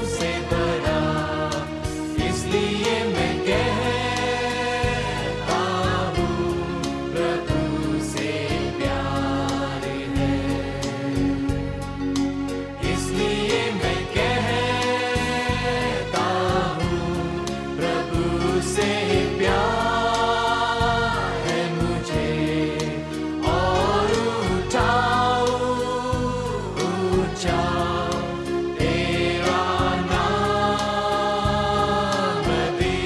से भरा, इसलिए मैं कहता हूँ प्रभु से प्यार है। इसलिए मैं कहता हूँ प्रभु से प्यार है मुझे। और उठाओ ऊंचा तेरा नाम दे।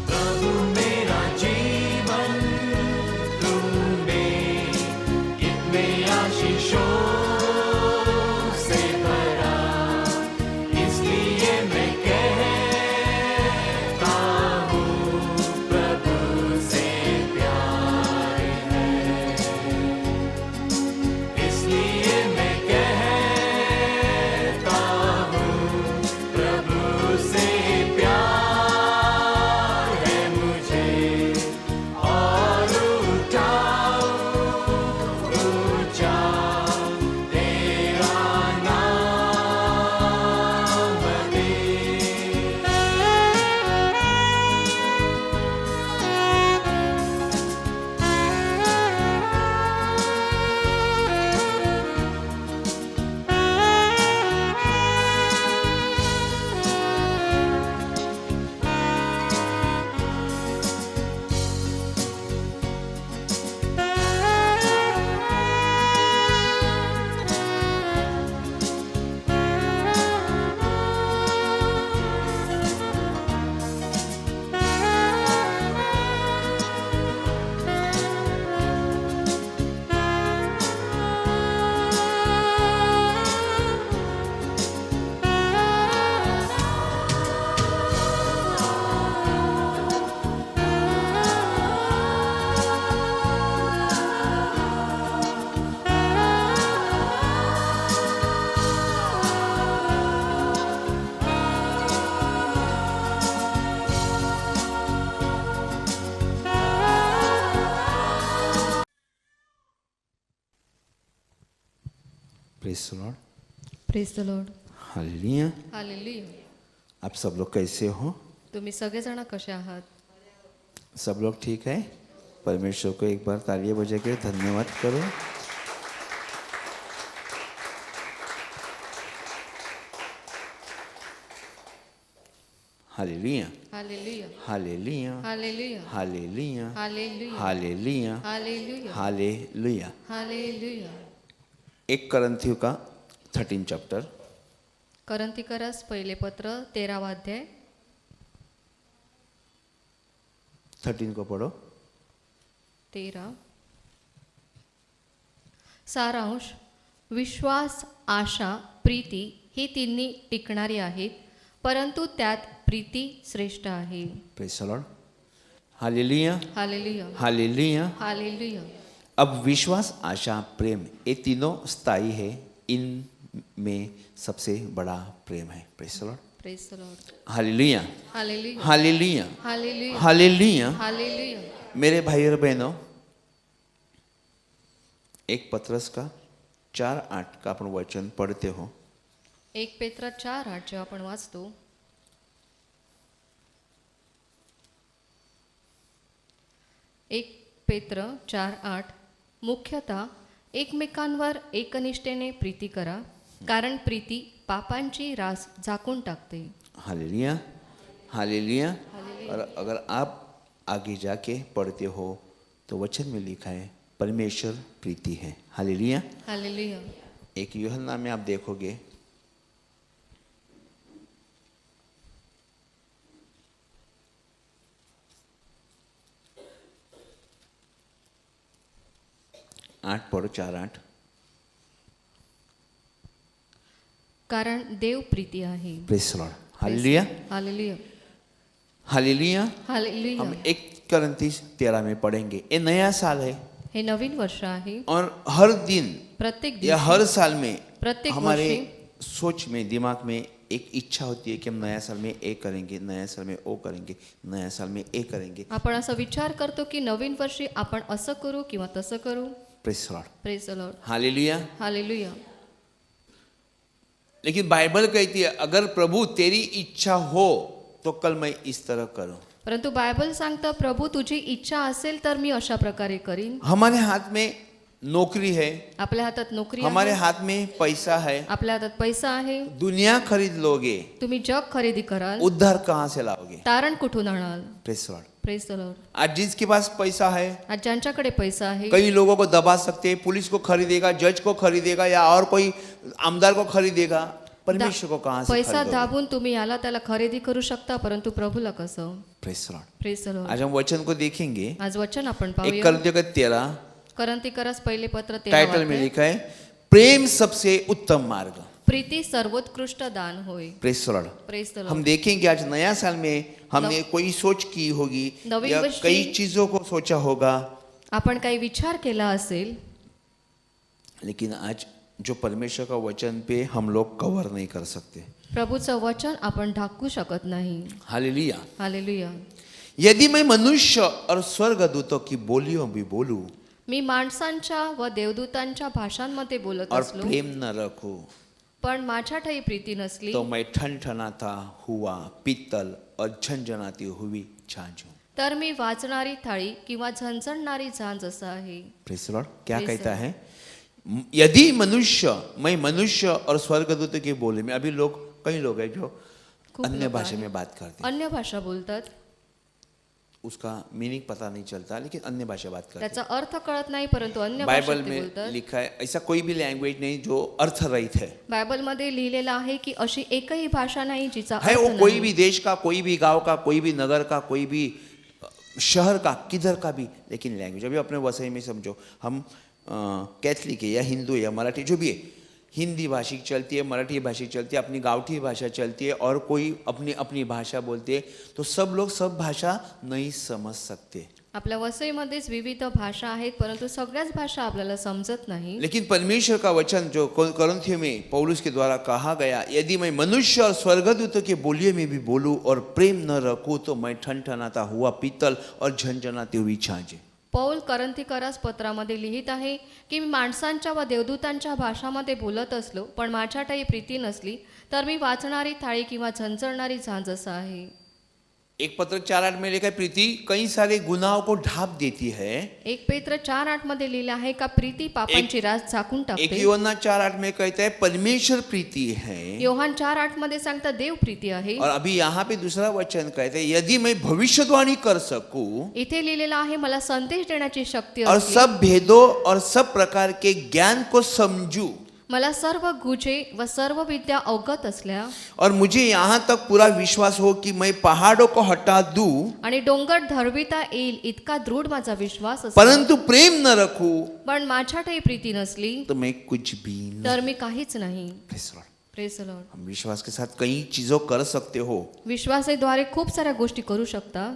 प्रभु मेरा जीवन तुमने कितने आशीषों से भरा, इसलिए मैं कहता हूँ प्रभु से प्यार है। इसलिए मैं कहता हूँ प्रभु से प्यार है मुझे। और उठाओ ऊंचा तेरा नाम दे। Praise the Lord, praise the Lord, hallelujah. Hallelujah. आप सब लोग कैसे हो? तुम्ही सगळेजण कसे आहात? सब लोग ठीक है? परमेश्वर को एक बार तालियां बजा के धन्यवाद करो। Hallelujah, hallelujah, hallelujah, hallelujah, hallelujah, hallelujah, hallelujah, hallelujah, hallelujah. Hallelujah. 1 करंथियों का 13 चैप्टर, करंथीकरस पहिले पत्र 13वा अध्याय 13 को पढ़ो। 13 सारांश, विश्वास, आशा, प्रीती ही तिन्ही टिकणारी आहेत, परंतु त्यात प्रीती श्रेष्ठ आहे. Praise the Lord, hallelujah, hallelujah, hallelujah. Hallelujah. अब विश्वास, आशा, प्रेम ये तीनों स्थायी है। इनमें सबसे बड़ा प्रेम है। Praise the Lord, praise the Lord. Hallelujah, hallelujah, hallelujah, hallelujah, hallelujah. Hallelujah. मेरे भाई और बहनों, 1 पत्रस का 4:8 का अपन वचन पढ़ते हो। 1 पेत्र 4:8 जेव्हा आपण वाचतो, 1 पेत्र 4:8 मुख्यतः एकमेकांवर एकनिष्ठेने प्रीती करा, कारण प्रीती पापांची रास झाकून टाकते. Hallelujah, hallelujah. और अगर आप आगे जाके पढ़ते हो तो वचन में लिखा है परमेश्वर प्रीति है। Hallelujah, hallelujah. एक यूहन्ना में आप देखोगे 8 पढ़ो, 4:8। कारण देव प्रीती आहे. Praise the Lord, hallelujah, hallelujah, hallelujah. Hallelujah. हम 1 Corinthians 13 में पढ़ेंगे। ये नया साल है हे नवीन वर्ष आहे. और हर दिन प्रत्येक या दिवशी, हर साल में प्रत्येक हमारे वर्षी सोच में, दिमाग में एक इच्छा होती है कि हम नया साल में ये करेंगे, नया साल में वो करेंगे, नया साल में ये करेंगे। आपण असा विचार करतो की नवीन वर्षी आपण असं करू किंवा तसं करू. Praise the Lord, praise the Lord, hallelujah. Hallelujah. लेकिन बाइबल कहती है अगर प्रभु तेरी इच्छा हो तो कल मैं इस तरह करूं। परंतु बायबल सांगतं प्रभू तुझी इच्छा असेल तर मी अशा प्रकारे करीन. हमारे हाथ में नौकरी है, आपल्या हातात नोकरी हमारे आहे, हाथ में पैसा है, आपल्या हातात पैसा आहे, दुनिया खरीद लोगे, तुम्ही जग खरेदी कराल, उद्धार कहाँ से लाओगे? तारण कुठून आणाल. Praise the Lord. Praise the Lord. आज जिसके पास पैसा है, आज ज्यांच्याकडे पैसा आहे, कई लोगों को दबा सकते हैं, पुलिस को खरीदेगा, जज को खरीदेगा या और कोई आमदार को खरीदेगा, परमेश्वर को कहाँ से पैसा खरीदोगे? दाबून तुम्ही याला त्याला खरेदी करू शकता, परंतु प्रभूला कसं. Praise the Lord. Praise the Lord. आज हम वचन को देखेंगे। आज वचन आपण 1 पाहूया. Corinthians 13 करंतिकरास पहिले पत्र 13 टाइटल में वाक्य. लिखा है प्रेम सबसे उत्तम मार्ग। प्रीती सर्वोत्कृष्ट दान होय. Praise the Lord. Praise the hmm Lord. देखेंगे आज नया साल में हमने कोई सोच की होगी नवीन या वर्षी- कई चीजों को सोचा होगा, आपण काही विचार केला असेल, लेकिन आज जो परमेश्वर का वचन पे हम लोग कवर नहीं कर सकते। प्रभूचं वचन आपण ढाकू शकत नाही. हालेलुया। हालेलुया. यदि मैं मनुष्य और स्वर्गदूतों की बोलियों भी बोलूं मी माणसांच्या व देवदूतांच्या भाषांमध्ये बोलत और असलो, प्रेम न रखूं पण माझ्या ठाई प्रीती नसली, तो मैं ठनठनाता हुआ पीतल और झंझनाती हुई झांझ हूं। तर मी वाजणारी थाळी किंवा झणझणणारी झांज असं आहे. Praise the Lord. क्या Praise कहता the है? यदि मैं मनुष्य और स्वर्गदूत के बोले में, अभी लोग, कई लोग हैं जो खूप अन्य लोक भाषा आहेत. में बात करते हैं, अन्य भाषा बोलतात, उसका मीनिंग पता नहीं चलता, लेकिन अन्य भाषा बात करते त्याचा अर्थ कळत नाही, परंतु अन्य हैं। भाषेत बाइबल ते में बोलतात. लिखा है ऐसा कोई भी लैंग्वेज नहीं जो अर्थ रहित है। बायबलमध्ये लिहिलेलं आहे की अशी एकही भाषा नाही जिचा है वो अर्थ कोई नाही. भी देश का, कोई भी गांव का, कोई भी नगर का, कोई भी शहर का, किधर का भी, लेकिन लैंग्वेज अभी अपने वसई में समझो, हम कैथलिक है या हिंदू या मराठी जो भी है, हिंदी भाषिक चलती है, मराठी भाषिक चलती है, अपनी गाँवठी भाषा चलती है और कोई अपनी अपनी भाषा बोलते हैं, तो सब लोग सब भाषा नहीं समझ सकते। आपल्या वसईमध्येच विविध भाषा आहेत, परंतु सगळ्याच भाषा आपल्याला समजत नाही. लेकिन परमेश्वर का वचन जो कोरिन्थियों में पौलुस के द्वारा कहा गया, यदि मैं मनुष्य और स्वर्गदूतों के बोलियों में भी बोलूं और प्रेम न रखूं तो मैं ठनठनाता हुआ पीतल और झंझनाती हुई झांझ। पौल करंथिकरास पत्रामध्ये लिहित आहे की मी माणसांच्या व देवदूतांच्या भाषामध्ये बोलत असलो, पण माझ्याठाई प्रीती नसली, तर मी वाचणारी थाळी किंवा झणझणणारी झांज असं आहे. 1 पत्र 4:8 में लिखा है प्रीति कई सारे गुनाहों को ढांप देती है। 1 पेत्र 4:8 मध्ये लिहिलं आहे का प्रीती पापांची रास झाकून 1 टाकते. यूहन्ना 4:8 में कहता है परमेश्वर प्रीति है। योहान 4:8 मध्ये सांगता देव प्रीती आहे. और अभी यहाँ पे दूसरा वचन कहते हैं यदि मैं भविष्यवाणी कर सकूं इथे लिहिलेलं आहे मला संदेश देण्याची शक्ती और असली, सब भेदों और सब प्रकार के ज्ञान को समझूं मला सर्व गुजे व सर्व विद्या अवगत असल्या और मुझे यहाँ तक पूरा विश्वास हो कि मैं पहाड़ों को हटा दूं, आणि डोंगर धरविता येईल इतका दृढ माझा विश्वास असला, परंतु प्रेम न रखूं पण माझ्याठाई प्रीती नसली, तो मैं कुछ भी नहीं। तर मी काहीच नाही. Praise the Lord। Praise the Lord. हम विश्वास के साथ कई चीजों कर सकते हो, विश्वासाद्वारे खूप साऱ्या गोष्टी करू शकता,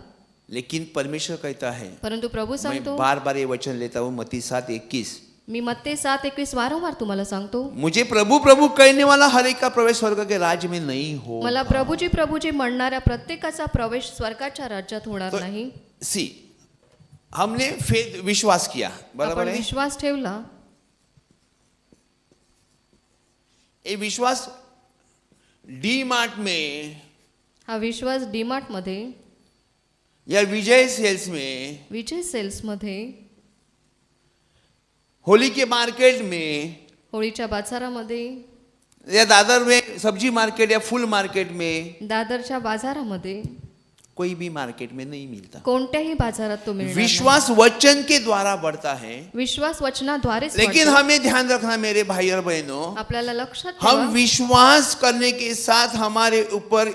लेकिन परमेश्वर कहता है, परंतु प्रभू मैं सांगतो, बार बार ये वचन लेता हूँ, मत्ती 7:21, मी मत्ते 7:21 वारंवार तुम्हाला सांगतो, मुझे प्रभु प्रभु कहने वाला हर एक का प्रवेश स्वर्ग के राज्य में नहीं हो। मला प्रभूजी प्रभूजी म्हणणाऱ्या प्रत्येकाचा प्रवेश स्वर्गाच्या राज्यात होणार तो- नाही. सी हमने फेथ विश्वास किया, बराबर आपण है। विश्वास ठेवला, ये विश्वास डी मार्ट में हा विश्वास डीमार्ट मध्ये, या विजय सेल्स में, विजय सेल्स मध्ये, होली के मार्केट में, होळीच्या बाजारामध्ये, या दादर में सब्जी मार्केट या फूल मार्केट में, दादरच्या बाजारामध्ये, कोई भी मार्केट में नहीं मिलता। कोणत्याही बाजारात तो मिळणार नाही. विश्वास वचन के द्वारा बढ़ता है, विश्वास वचनाद्वारेच लेकिन वाढतो. हमें ध्यान रखना मेरे भाई और बहनों, आपल्याला लक्षात हम ठेवा, विश्वास करने के साथ हमारे ऊपर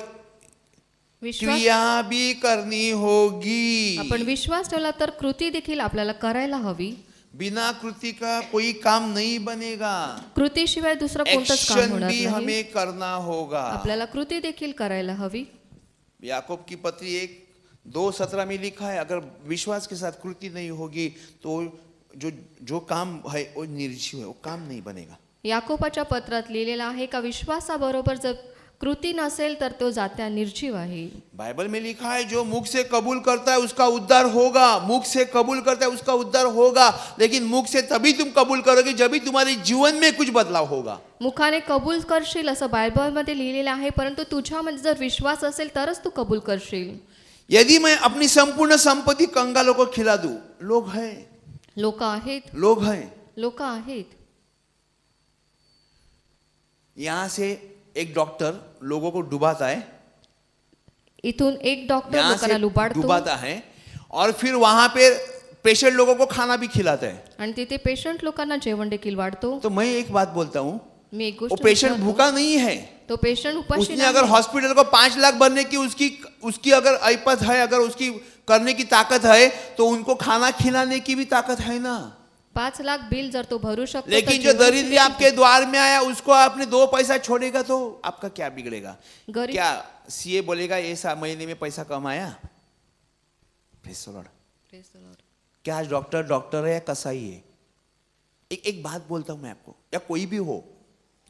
विश्वास क्रिया भी करनी होगी। आपण विश्वास ठेवला तर कृती देखील आपल्याला करायला हवी. बिना कृति का कोई काम नहीं बनेगा. कृतीशिवाय दुसरं कोणतंच काम एक्शन होणार भी नाही. हमें करना होगा. आपल्याला कृती देखील करायला हवी. याकूब की पत्री 1:2:17 में लिखा है, अगर विश्वास के साथ कृति नहीं होगी तो जो काम है वो निर्जीव है, वो काम नहीं बनेगा. याकोबाच्या पत्रात लिहिलेलं आहे का विश्वासाबरोबर जर कृती नसेल तर तो जात्या निर्जीव आहे. बाइबल में लिखा है जो मुख से कबूल करता है उसका उद्धार होगा. मुख से कबूल करता है उसका उद्धार होगा, लेकिन मुख से तभी तुम कबूल करोगे जब भी तुम्हारे जीवन में कुछ बदलाव होगा. मुखाने कबूल करशील असं बायबलमध्ये लिहिलेलं आहे, परंतु तुझ्यामध्ये जर विश्वास असेल तरच तू कबूल करशील. यदि मैं अपनी संपूर्ण संपत्ति कंगालों को खिला दूं, लोग हैं, लोक आहेत, लोग हैं. लोक आहेत. यहाँ से एक डॉक्टर लोगों को डुबाता है, इथून एक डॉक्टर यहाँ लोकांना से लुबाडतो डुबाता है और फिर वहां पे पेशेंट लोगों को खाना भी खिलाता है. आणि तिथे पेशंट लोकांना जेवण देखील वाढतो. तो मैं एक बात बोलता हूँ, मी एक वो गोष्ट पेशेंट विचारतो. भूखा नहीं है. तो पेशंट उपाशी उसने अगर नाही. हॉस्पिटल को 5 लाख भरने की उसकी अगर ऐपत है, अगर उसकी करने की ताकत है, तो उनको खाना खिलाने की भी ताकत है ना. 5 लाख बिल जर तो भरू शकतो, तर लेकिन जो जेवण दरिद्री देखील- आपके द्वार में आया उसको आपने 2 पैसा छोड़ेगा तो आपका क्या बिगड़ेगा. गरीब- क्या सीए बोलेगा ये महीने में पैसा कमाया. Praise the Lord. क्या आज डॉक्टर है या कसाई है. एक बात बोलता हूं मैं आपको, या कोई भी हो,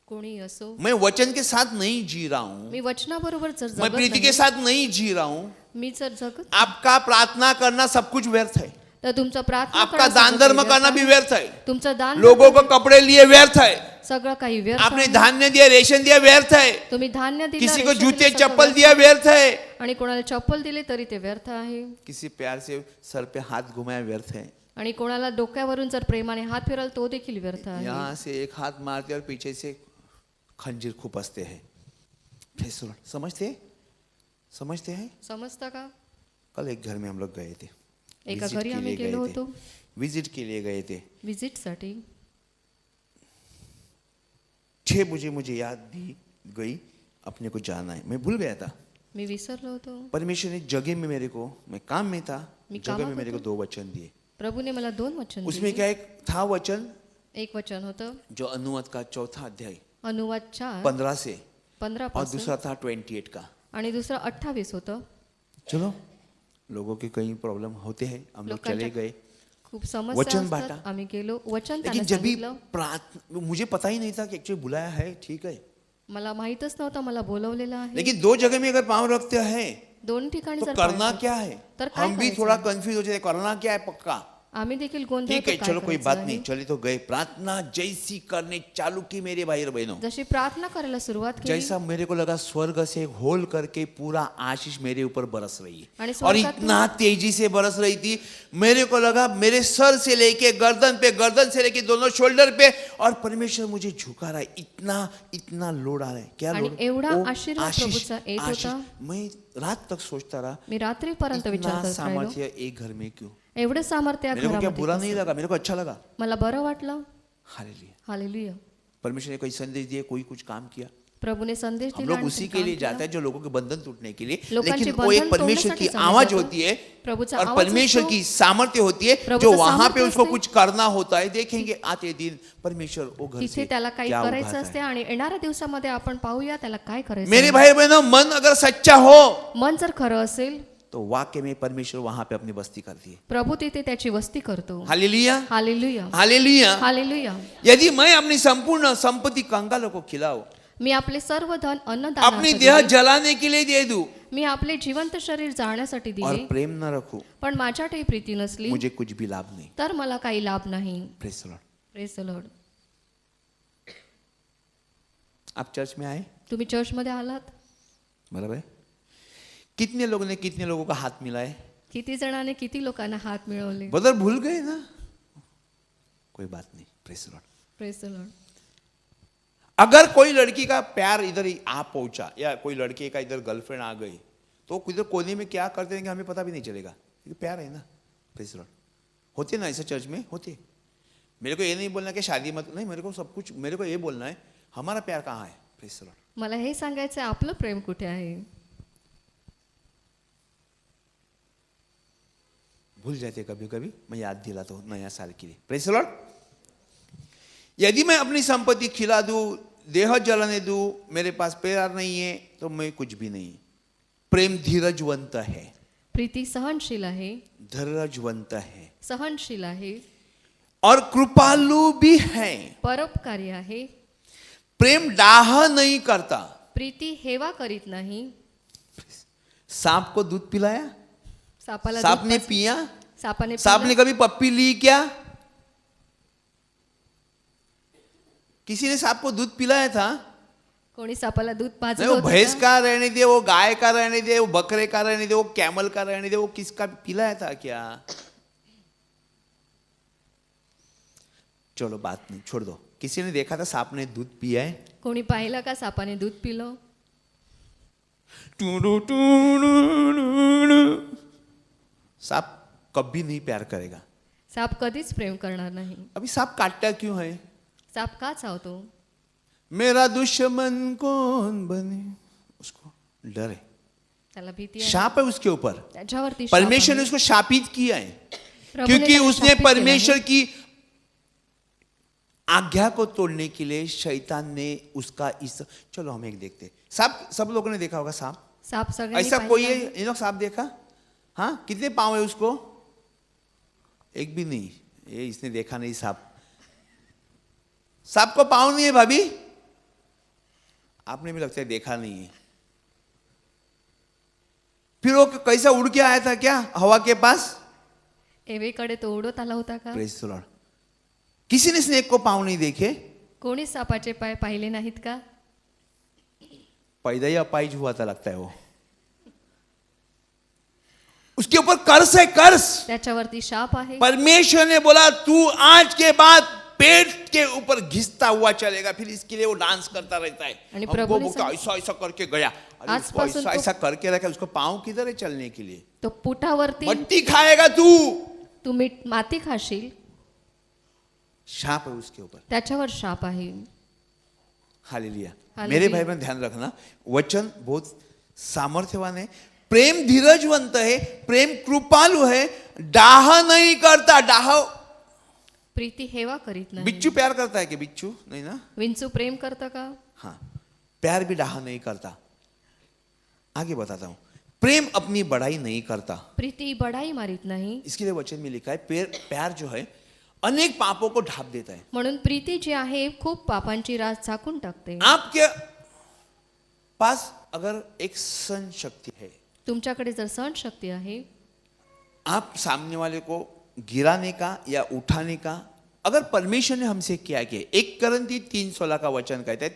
कोणी असो, मैं वचन के साथ नहीं जी रहा हूं, मी वचनाबरोबर जर मैं जगत प्रीति के नाही, साथ नहीं जी रहा हूं, मी जर जगत आपका प्रार्थना करना सब कुछ व्यर्थ है. तर तुमचं प्रार्थना आपका करणं दान सगळं धर्म काही करना व्यर्थ भी आहे. व्यर्थ है. तुमचं दान लोगों को कपड़े लिए व्यर्थ है. सगळं काही व्यर्थ आपने आहे. धान्य दिया, रेशन दिया, व्यर्थ है. तुम्ही धान्य दिलं, किसी को रेशन जूते दिलं, सगळं चप्पल व्यर्थ दिया, व्यर्थ है. आहे. आणि कोणाला चप्पल दिली तरी ते व्यर्थ आहे. किसी प्यार से सर पे हाथ घुमाया, व्यर्थ है. आणि कोणाला डोक्यावरून जर प्रेमाने हात फिरल तो देखील व्यर्थ आहे. यहाँ से एक हाथ मारते और पीछे से खंजीर खुपसते हैं. Praise the Lord. समझते हैं. समजतं का? कल एक घर में हम लोग गए थे, एका विजिट घरी के आम्ही लिए गेलो गए थे. होतो विजिट के लिए गए थे. विजिटसाठी. 6 बजे मुझे याद दी गई अपने को जाना है. मैं भूल गया था. मी विसरलो होतो. परमेश्वर ने जगह में मेरे को, मैं काम में था, मी जगह कामात में मेरे को होतो. 2 वचन दिए. प्रभूने मला 2 वचन उसमें दिले. क्या एक था वचन एक वचन होतं जो अनुवाद का 4था अध्याय अनुवाद 4 15 से, 15 और पासून दूसरा था 28 का. आणि दुसरं 28 होतं. चलो, लोगों के कई प्रॉब्लम होते हैं, हम लोग चले लोकांच्या गए. खूप समस्या वचन असतात. बाटा. आम्ही गेलो, वचन लेकिन त्यांना जब भी सांगितलं. प्रार्थना, मुझे पता ही नहीं था कि एक्चुअली बुलाया है, ठीक है, मला माहीतच नव्हतं मला बोलवलेलं आहे. लेकिन 2 जगह में अगर पाँव रखते हैं 2 ठिकाणी तो जर करना पाय क्या है. तर काय हम भी करायचं? थोड़ा कंफ्यूज हो जाते, करना क्या है पक्का. आम्ही देखील गोंधळ ठीक है, काय चलो कोई करायचं बात आहे? नहीं, चले तो गए. प्रार्थना जैसी करने चालू की मेरे भाई और बहनों, जशी प्रार्थना करायला सुरुवात केली जैसा मेरे को लगा स्वर्ग से एक होल करके पूरा आशीष मेरे ऊपर बरस रही है, आणि और स्वर्गातून- इतना तेजी से बरस रही थी. मेरे को लगा मेरे सर से लेके गर्दन पे, गर्दन से लेके दोनों शोल्डर पे, और परमेश्वर मुझे झुका रहा है. इतना लोड आ रहा है. क्या आणि लोड? एवढा ओ, आशीर्वाद आशीष, प्रभूचा येत आशीष. होता. मैं रात तक सोचता रहा, मी रात्रीपर्यंत विचार इतना करत राहिलो. सामर्थ्य एक घर में क्यों. एवढं सामर्थ्य या मेरे को क्या घरामध्ये बुरा कसं? नहीं लगा, मेरे को अच्छा लगा. मला बरं वाटलं. हालेलुया. हालेलुया. परमेश्वर ने कोई संदेश दिए, कोई कुछ काम किया. प्रभूने संदेश हम दिला लोग आणि उसी ते के काम लिए केलं. जाते हैं जो लोगों के बंधन टूटने के लिए. लोकांचे लेकिन वो एक बंधन परमेश्वर की तोडण्यासाठी चालू आवाज जातो. होती है, प्रभूचा और आवाज परमेश्वर असतो. की सामर्थ्य होती है, प्रभूचं जो वहां पे सामर्थ्य उसको असते. कुछ करना होता है. देखेंगे आते दिन परमेश्वर वो घर तिथे से त्याला काही क्या करायचं उभारता असते है. आणि येणाऱ्या दिवसामध्ये आपण पाहूया त्याला काय करायचं मेरे आहे. भाई बहनों, मन अगर सच्चा हो मन जर खरं असेल तो वाक्य में परमेश्वर वहां पे अपनी बस्ती करती है. प्रभू तिथे त्याची वस्ती करतो. Hallelujah, hallelujah. हालेलुया. हालेलुया. यदि मैं अपनी संपूर्ण संपत्ति कंगालों को खिलाऊं, मी आपले सर्व धन अपनी अन्नदानासाठी देह दिले. जलाने के लिए दे दूं, मी आपले जिवंत शरीर जाळण्यासाठी और दिले, प्रेम न रखूं, पण माझ्यातही प्रीती नसली मुझे कुछ भी लाभ नहीं. तर मला काही लाभ नाही. Praise the Lord. Praise the Lord. आप चर्च में आए, तुम्ही चर्चमध्ये आलात. बराबर है. कितने लोगों ने कितने लोगों का हाथ मिलाए. किती जणांनी किती लोकांना हात मिळवले. बदर भूल गए ना, कोई बात नहीं. Praise the Lord. Praise the Lord. अगर कोई लड़की का प्यार इधर ही आ पहुंचा, या कोई लड़के का इधर गर्लफ्रेंड आ गई, तो इधर कोने में क्या करते हैं कि हमें पता भी नहीं चलेगा. ये प्यार है ना. Praise the Lord. होते ना ऐसे चर्च में होते. मेरे को ये नहीं बोलना कि शादी मत नहीं, मेरे को सब कुछ, मेरे को ये बोलना है हमारा प्यार कहाँ है. Praise the Lord. मला हे सांगायचं आहे, आपलं प्रेम कुठे आहे. भूल जाते कभी कभी, मैं याद दिलाता हूँ नया साल के लिए। Praise the Lord. यदि मैं अपनी संपत्ति खिला दूं, देह जलाने दूं, मेरे पास प्यार नहीं है तो मैं कुछ भी नहीं। प्रेम धीरजवंत है, प्रीती सहनशील आहे, धीरजवंत है सहनशील आहे, और कृपालु भी है। परोपकारी आहे। प्रेम डाह नहीं करता। प्रीती हेवा करीत नाही। सांप को दूध पिलाया, सापाला सांप दूध ने पाजलं. पिया, सापाने सांप ने पिलं. कभी पप्पी ली क्या? किसी ने सांप को दूध पिलाया था? कोणी सापाला दूध नहीं, पाजलं वो होतं भैंस का? का रहने दे, वो गाय का रहने दे, वो बकरे का रहने दे, वो कैमल का रहने दे, वो किसका पिलाया था क्या? चलो बात नहीं, छोड़ दो। किसी ने देखा था सांप ने दूध पिया है? कोणी पाहिलं का सापाने दूध पिलं? सांप कभी नहीं प्यार करेगा। साप कधीच प्रेम करणार नाही. अभी सांप काटता क्यों है? साप का चावतो? मेरा दुश्मन कौन बने, उसको डर है, त्याला भीती आहे. शाप है उसके ऊपर। त्याच्यावरती शाप परमेश्वर ने आहे. उसको शापित किया है, प्रभूने क्योंकि त्याला उसने शापित केलं परमेश्वर आहे. की आज्ञा को तोड़ने के लिए शैतान ने उसका इस, चलो हम एक देखते। सांप सब लोगों ने देखा होगा सांप। साप सगळ्यांनी ऐसा कोई पाहिलं है आहे. इन लोग सांप देखा? हाँ, कितने पाँव है उसको? एक भी नहीं। ये इसने देखा नहीं सांप। सांप को पाँव नहीं है भाभी? आपने भी लगता है देखा नहीं है। फिर वो कैसा उड़ के आया था क्या हवा के पास? एवेकडे तो उडत आला होता का? Praise the Lord. किसी ने स्नेक को पाँव नहीं देखे? कोणी सापाचे पाय पाहिले नाहीत का? पैदा ही अपाइज हुआ था लगता है वो। उसके ऊपर कर्स है, कर्स। त्याच्यावरती शाप आहे. परमेश्वर ने बोला तू आज के बाद पेट के ऊपर घिसता हुआ चलेगा। फिर इसके लिए वो डांस करता रहता है। आणि हमको प्रभूने बोलता ऐसा ऐसा करके गया, अरे उसको आजपासून ऐसा तो- ऐसा करके रखा, उसको पाँव किधर है चलने के लिए? तो पुटावरती मट्टी खाएगा तू। तू माती खाशील. शाप है उसके ऊपर। त्याच्यावर शाप आहे. हालेलुया। हालेलुया। मेरे भाई बहन ध्यान रखना, वचन बहुत सामर्थ्यवान है। प्रेम धीरजवंत है, प्रेम कृपालु है, डाह नहीं करता। डाह, प्रीती हेवा करीत नाही. बिच्छू प्यार करता है कि बिच्छू नहीं ना? विंचू प्रेम करतं का? हाँ, प्यार भी डाह नहीं करता। आगे बताता हूं। प्रेम अपनी बड़ाई नहीं करता। प्रीती बडाई मारित नाही. इसके लिए वचन में लिखा है प्यार जो है अनेक पापों को ढाप देता है। म्हणून प्रीती जी आहे खूप पापांची रास झाकून टाकते. आपके पास अगर एक सहन शक्ति है, तुमच्याकडे जर सहन शक्ती आहे, आप सामने वाले को गिराने का या उठाने का, अगर परमेश्वर ने हमसे क्या किया, 1 करंती 3:16 का वचन कहता है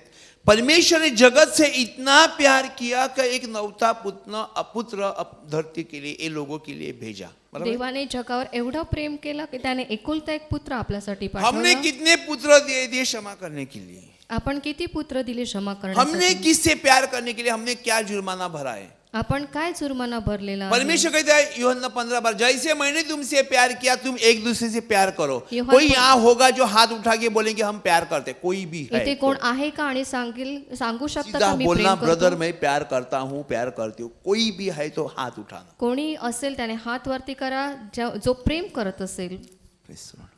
परमेश्वर ने जगत से इतना प्यार किया कि एक नवता पुत्र धरती के लिए, ये लोगों के लिए भेजा। बराबर? देवाने जगावर एवढं प्रेम केलं की त्याने एकुलता एक पुत्र आपल्यासाठी हमने पाठवला. कितने पुत्र दे दिए क्षमा करने के लिए? आपण किती पुत्र दिले क्षमा हमने करण्यासाठी? किससे प्यार करने के लिए हमने क्या जुर्माना भरा है? आपण काय जुर्माना भरलेला आहे? परमेश्वर कहता है यूहन्ना 15 जैसे मैंने तुमसे प्यार किया तुम एक दूसरे से प्यार करो। यूहन्ना कोई यहाँ होगा जो हाथ उठा के बोलेंगे हम प्यार करते, कोई भी है इथे तो कोण आहे का आणि सांगू शकता सीधा का मी बोलना प्रेम ब्रदर करतो? मैं प्यार करता हूँ, प्यार करती हूँ। कोई भी है तो हाथ उठाना। कोणी असेल त्याने हात वरती करा जो प्रेम करत असेल. Praise the Lord.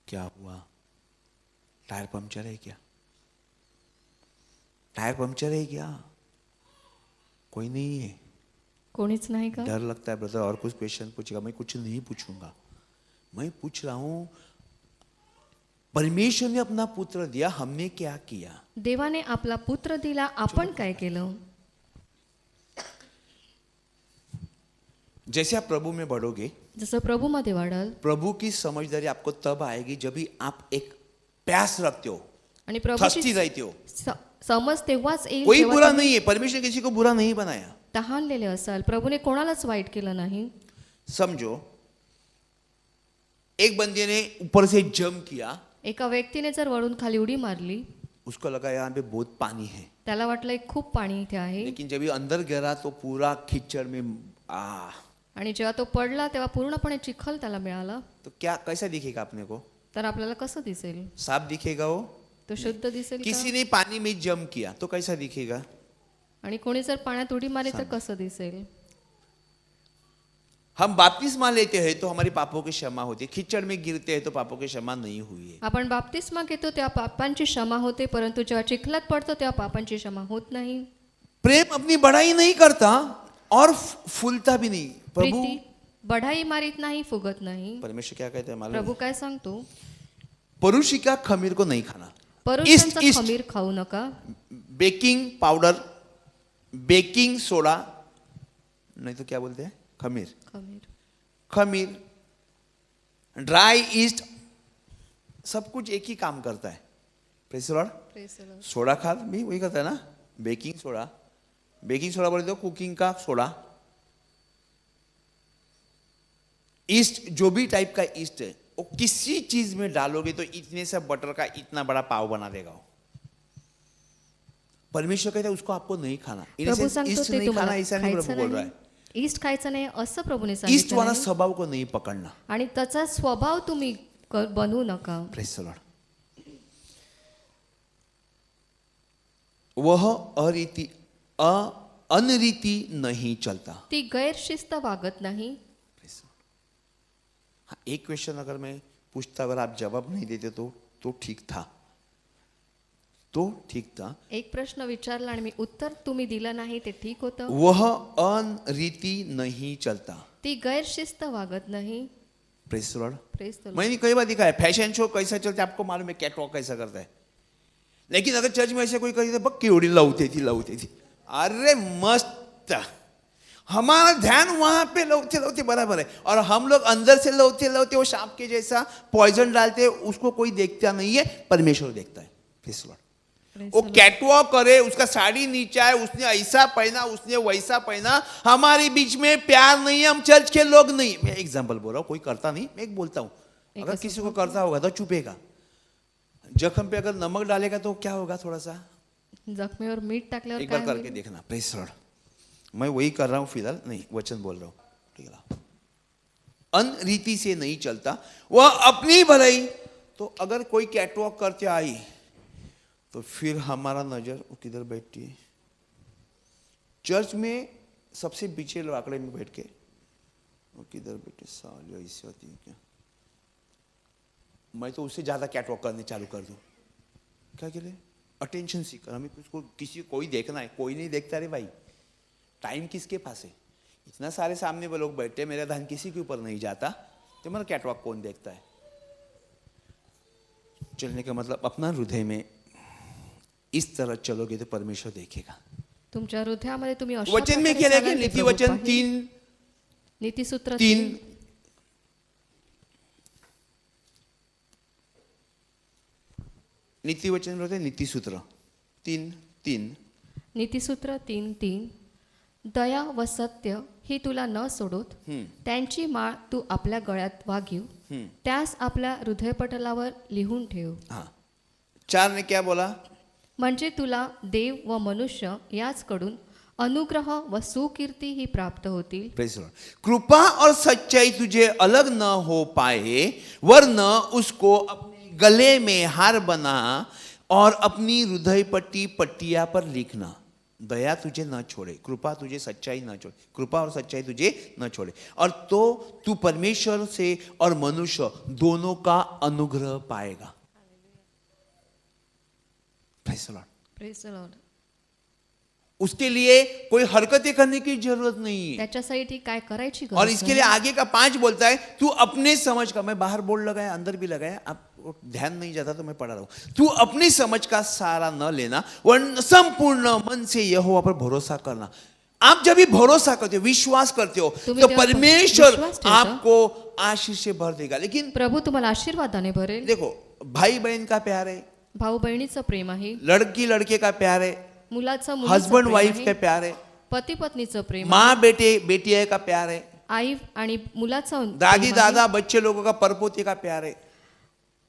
क्या हुआ? टायर पंक्चर है क्या? टायर पंक्चर है क्या? कोई नहीं है। कोणीच नाही का? डर लगता है ब्रदर और कुछ क्वेश्चन पूछेगा, मैं कुछ नहीं पूछूंगा। मैं पूछ रहा हूं परमेश्वर ने अपना पुत्र दिया, हमने क्या किया? देवाने आपला पुत्र दिला, आपण काय केलं? जैसे आप प्रभु में बढ़ोगे, जसं प्रभूमध्ये वाढाल प्रभु की समझदारी आपको तब आएगी जब भी आप एक प्यास रखते हो, आणि थर्स्टी प्रभूची रहते हो। समज तेव्हाच येईल कोई जेव्हा बुरा तुम्ही नहीं है, परमेश्वर ने किसी को बुरा नहीं बनाया। तहानलेले असाल. प्रभूने कोणालाच वाईट केलं नाही. समझो एक बंदे ने ऊपर से जंप किया, एका व्यक्तीने जर वळून खाली उडी मारली, उसको लगा यहाँ पे बहुत पानी है, त्याला वाटलं एक खूप पाणी इथे आहे, लेकिन जब ये अंदर गिरा तो पूरा कीचड़ में आणि जेव्हा तो पडला तेव्हा पूर्णपणे चिखल त्याला मिळाला. तो क्या कैसा दिखेगा अपने को? तर आपल्याला कसं दिसेल? साफ दिखेगा वो? तो शुद्ध दिसेल का? किसी ने पानी में जंप किया तो कैसा दिखेगा? आणि कोणी जर पाण्यात उडी मारली तर कसं दिसेल? हम बपतिस्मा लेते हैं तो हमारी पापों की क्षमा होती है, कीचड़ में गिरते हैं तो पापों की क्षमा नहीं हुई है. आपण बाप्तिस्मा घेतो तेव्हा पापांची क्षमा होते, परंतु जेव्हा चिखलात पडतो तेव्हा पापांची क्षमा होत नाही. प्रेम अपनी बढ़ाई नहीं करता और फूलता भी नहीं. प्रभु प्रीती बढाई मारित नाही, फुगत नाही. परमेश्वर क्या कहते हैं मालूम प्रभू है? काय सांगतो? परुषी का खमीर को नहीं खाना. परुषांचा ईस्ट खमीर खाऊ नका. बेकिंग पाउडर, बेकिंग सोडा, नहीं तो क्या बोलते हैं, खमीर, खमीर खमीर, ड्राई ईस्ट, सब कुछ एक ही काम करता है. Praise the Lord. Praise the Lord. सोडा खा भी वही करता है ना, बेकिंग सोडा. बेकिंग सोडा बोलते हो कुकिंग का सोडा. ईस्ट जो भी टाइप का ईस्ट है वो किसी चीज में डालोगे तो इतने से बटर का इतना बड़ा पाव बना देगा वो. परमेश्वर कहता है उसको आपको नहीं खाना. प्रभु सांगतो ईस्ट ते नहीं तुम्हाला खाना ऐसा नहीं प्रभु खायचं बोल रहा नाही. है. ईस्ट खायचं नाही असं प्रभूने ईस्ट सांगितलं वाला नाही. स्वभाव को नहीं पकड़ना. आणि त्याचा स्वभाव तुम्ही बनवू नका. Praise the Lord. वह अनरीति नहीं चलता. ती गैरशिस्त वागत नाही. हाँ, एक क्वेश्चन अगर मैं पूछता अगर आप जवाब नहीं देते तो ठीक था. तो ठीक था. एक प्रश्न विचारला आणि मी उत्तर तुम्ही दिलं नाही ते ठीक होतं. वह अनरीति नहीं चलता. ती गैरशिस्त वागत नाही. Praise the Lord. Praise the Lord. मैंने कई बार दिखा है फैशन शो कैसा चलता है आपको मालूम है, कैटवॉक कैसा करता है. लेकिन अगर चर्च में ऐसे कोई करी बग केवड़ी लवते थी. अरे मस्त, हमारा ध्यान वहां पे लौते बराबर है और हम लोग अंदर से लौते वो सांप के जैसा पॉइजन डालते हैं, उसको कोई देखता नहीं है, परमेश्वर देखता है. Praise the Lord. Praise वो the Lord. कैटवॉक करे, उसका साड़ी नीचा है, उसने ऐसा पहना, उसने वैसा पहना, हमारे बीच में प्यार नहीं है, हम चर्च के लोग नहीं. मैं एग्जांपल बोल रहा हूँ, कोई करता नहीं, मैं एक बोलता हूँ. एक अगर असं किसी को करता होगा तो चुपेगा. जख्म पे अगर नमक डालेगा तो क्या होगा, थोड़ा सा जखमेवर मीठ टाकल्यावर एक काय बार करके होईल? देखना. Praise the Lord. मैं वही कर रहा हूँ फिलहाल, नहीं वचन बोल रहा हूँ. ठीक है. अनरीति से नहीं चलता, वह अपनी भलाई. तो अगर कोई कैटवॉक करते आई तो फिर हमारा नजर वो किधर बैठती है, चर्च में सबसे पीछे आंकड़े में बैठ के वो किधर बैठे, साली ऐसी होती है क्या. मैं तो उससे ज्यादा कैटवॉक करने चालू कर दूं. क्या के लिए? Attention seeker. हमें उसको किसी कोई देखना है, कोई नहीं देखता रे भाई. टाइम किसके पास है? इतना सारे सामने वो लोग बैठे, मेरा ध्यान किसी के ऊपर नहीं जाता, तो मेरा कैटवॉक कौन देखता है. चलने का मतलब अपना हृदय में इस तरह चलोगे तो परमेश्वर देखेगा. तुमच्या हृदयामध्ये तुम्ही अशा वचन में प्रकारे क्या चालाल लेके की नीति प्रभू वचन पाहिल. नीतिसूत्र 3 नीति वचन में होते हैं नीति सूत्र 3:3. नीतिसूत्र 3:3. दया व सत्य ही तुला न सोडोत, त्यांची माळ तू आपल्या गळ्यात वाघीव, त्यास आपल्या हृदयपटलावर लिहून ठेव. हाँ, 4 ने क्या बोला? म्हणजे तुला देव व मनुष्य याचकडून अनुग्रह व सुकीर्ती ही प्राप्त होतील. Praise the Lord. कृपा और सच्चाई तुझे अलग न हो पाए, वरन उसको अपने गले में हार बना और अपनी हृदय पट्टी पट्टिया पर लिखना. दया तुझे न छोड़े, कृपा तुझे सच्चाई न छोड़े, कृपा और सच्चाई तुझे न छोड़े, और तो तू परमेश्वर से और मनुष्य दोनों का अनुग्रह पाएगा. Praise the Lord. Praise the Lord. उसके लिए कोई हरकतें करने की जरूरत नहीं है. त्याच्यासाठी काय करायची और गरज इसके लिए आगे का 5 बोलता है तू अपने समझ का, मैं बाहर बोर्ड लगाया अंदर भी लगाया, आप ध्यान नहीं जाता तो मैं पढ़ा रहा हूं. तू अपनी समझ का सहारा न लेना, वरन संपूर्ण मन से यहोवा पर भरोसा करना. आप जब भी भरोसा करते हो, विश्वास करते हो, तुम्ही तो तेव्हा परमेश्वर विश्वास ठेवता. आपको आशीष से भर देगा. लेकिन प्रभू तुम्हाला आशीर्वादाने भरेल. देखो, भाई बहन का प्यार है, भाऊ बहिणीचं प्रेम आहे, लड़की लड़के का प्यार है, मुलाचं हस्बैंड मुलीचं वाइफ प्रेम का आहे, प्यार है, पती पत्नीचं प्रेम आहे, माँ बेटे बेटिया का प्यार है, आई आणि मुलाचं दादी प्रेम आहे, दादा बच्चे लोगों का परपोते का प्यार है,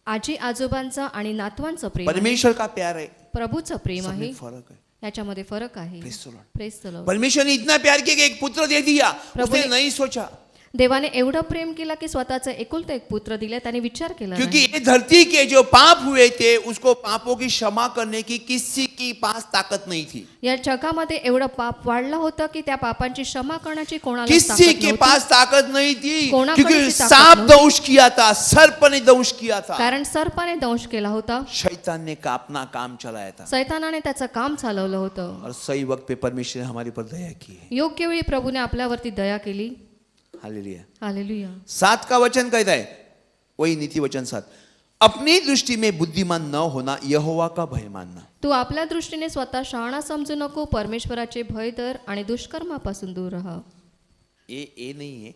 आजी आजोबांचं आणि नातवांचं प्रेम आहे, परमेश्वर का प्यार है. प्रभूचं प्रेम सब आहे. में फर्क है. याच्यामध्ये फरक आहे. Praise the Lord. Praise the Lord. परमेश्वर ने इतना प्यार किया कि एक पुत्र दे दिया. प्रभु उसने ने- नहीं सोचा देवाने एवढं प्रेम केला की स्वतःचा एकुलता एक पुत्र दिला. त्याने विचार केला क्योंकि नाही. ये धरती के जो पाप हुए थे उसको पापों की क्षमा करने की किसी की पास ताकत नहीं थी. या जगामध्ये एवढं पाप वाढलं होतं की त्या पापांची क्षमा करण्याची कोणाला किसी ताकद के नव्हती. पास ताकत नहीं थी कोणाकडेच क्योंकि ती ताकद सांप नव्हती. दंश किया था, सर्प ने दंश किया था, कारण सर्पाने दंश केला होता. शैतान ने का अपना काम चलाया था. सैतानाने त्याचं काम चालवलं होतं. और सही वक्त पे परमेश्वर ने हमारे पर दया की है. योग्य वेळी प्रभूने आपल्यावरती दया केली. हालेलुया. हालेलुया. 7 का वचन कहता है, वही नीति वचन 7, अपनी दृष्टी में बुद्धिमान न होना, यहोवा का भय मानना. तू आपल्या दृष्टीने स्वतः शहाणा समजू नको, परमेश्वराचे भय धर आणि दुष्कर्मापासून दूर राहा. ये नहीं है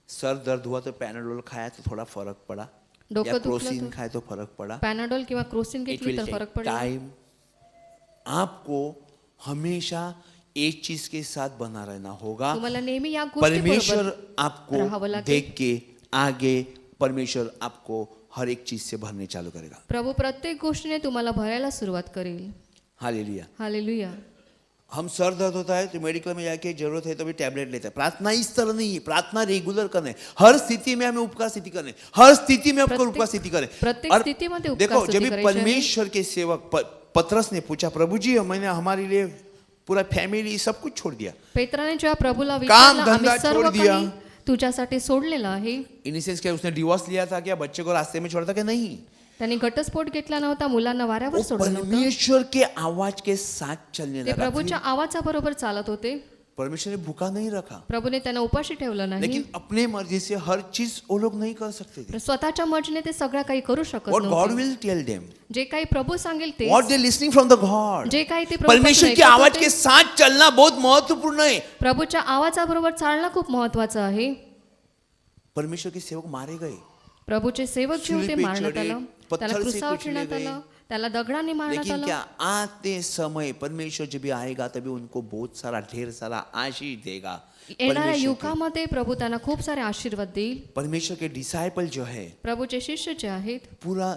सर दर्द हुआ तो पैनाडोल खाया तो थोड़ा फर्क पड़ा, डोकं या दुखलं क्रोसिन तर- खाया तो फर्क पड़ा. पॅनाडॉल किंवा क्रोसिन इट घेतली विल तर फरक टेक पडेल. टाइम. आपको हमेशा एक चीज के साथ बना रहना होगा. तुम्हाला नेहमी या परमेश्वर गोष्टी आपको राहावं लागेल. देख के आगे परमेश्वर आपको हर एक चीज से भरने चालू करेगा. प्रभू प्रत्येक गोष्टीने तुम्हाला भरायला सुरुवात करेल. हालेलुया. हालेलुया. हम सर दर्द होता है तो मेडिकल में जाके जरूरत है तो भी टैबलेट लेते हैं. प्रार्थना इस तरह नहीं है. प्रार्थना रेगुलर करना है. हर स्थिति में हमें उपकार स्थिति करना है. हर स्थिति में आपको प्रत्येक- उपकार स्थिति करें. प्रत्येक और स्थितीमध्ये उपकार देखो स्तुति जब भी करायची आहे. परमेश्वर के सेवक पतरस ने पूछा, प्रभु जी मैंने हमारे लिए पूरा फैमिली सब कुछ छोड़ दिया. पेत्राने जेव्हा प्रभूला काम विचारलं, धंदा आम्ही सर्व छोड़ दिया. काही तुझ्यासाठी सोडलेलं आहे. इन सेंस क्या उसने डिवोर्स लिया था क्या, बच्चे को रास्ते में छोड़ा था क्या? नहीं. त्यांनी घटस्फोट घेतला नव्हता, मुलांना वाऱ्यावर वो सोडलं नव्हतं. परमेश्वर के आवाज के साथ चलने ते लगा. प्रभूच्या आवाजाबरोबर चालत होते. परमेश्वर ने भूखा नहीं रखा, प्रभूने त्यांना उपाशी ठेवलं नाही. लेकिन अपने मर्जी से हर चीज वो लोग नहीं कर सकते थे. स्वतःच्या मर्जीने ते सगळं काही करू शकत What God नव्हते. will tell them, जे काही प्रभू सांगेल ते, what they listening from the God. जे काही ते परमेश्वर प्रभूपासून की ऐकत आवाज होते, के साथ चलना बहुत महत्वपूर्ण है. प्रभूच्या आवाजाबरोबर चालणं खूप महत्वाचं आहे. परमेश्वर के सेवक मारे गए, प्रभूचे सेवक जे शूली होते पे मारण्यात चढे, आलं, पत्थर त्याला से क्रुसावर कुचले ठेवण्यात गए. आलं, त्याला दगडाने मारण्यात लेकिन आलं. क्या आते समय परमेश्वर जब भी आएगा तभी उनको बहुत सारा ढेर सारा आशीष देगा. येणाऱ्या परमेश्वर के- युगामध्ये प्रभू त्यांना खूप सारे आशीर्वाद देईल. परमेश्वर के डिसाइपल जो है प्रभूचे शिष्य जे आहेत पूरा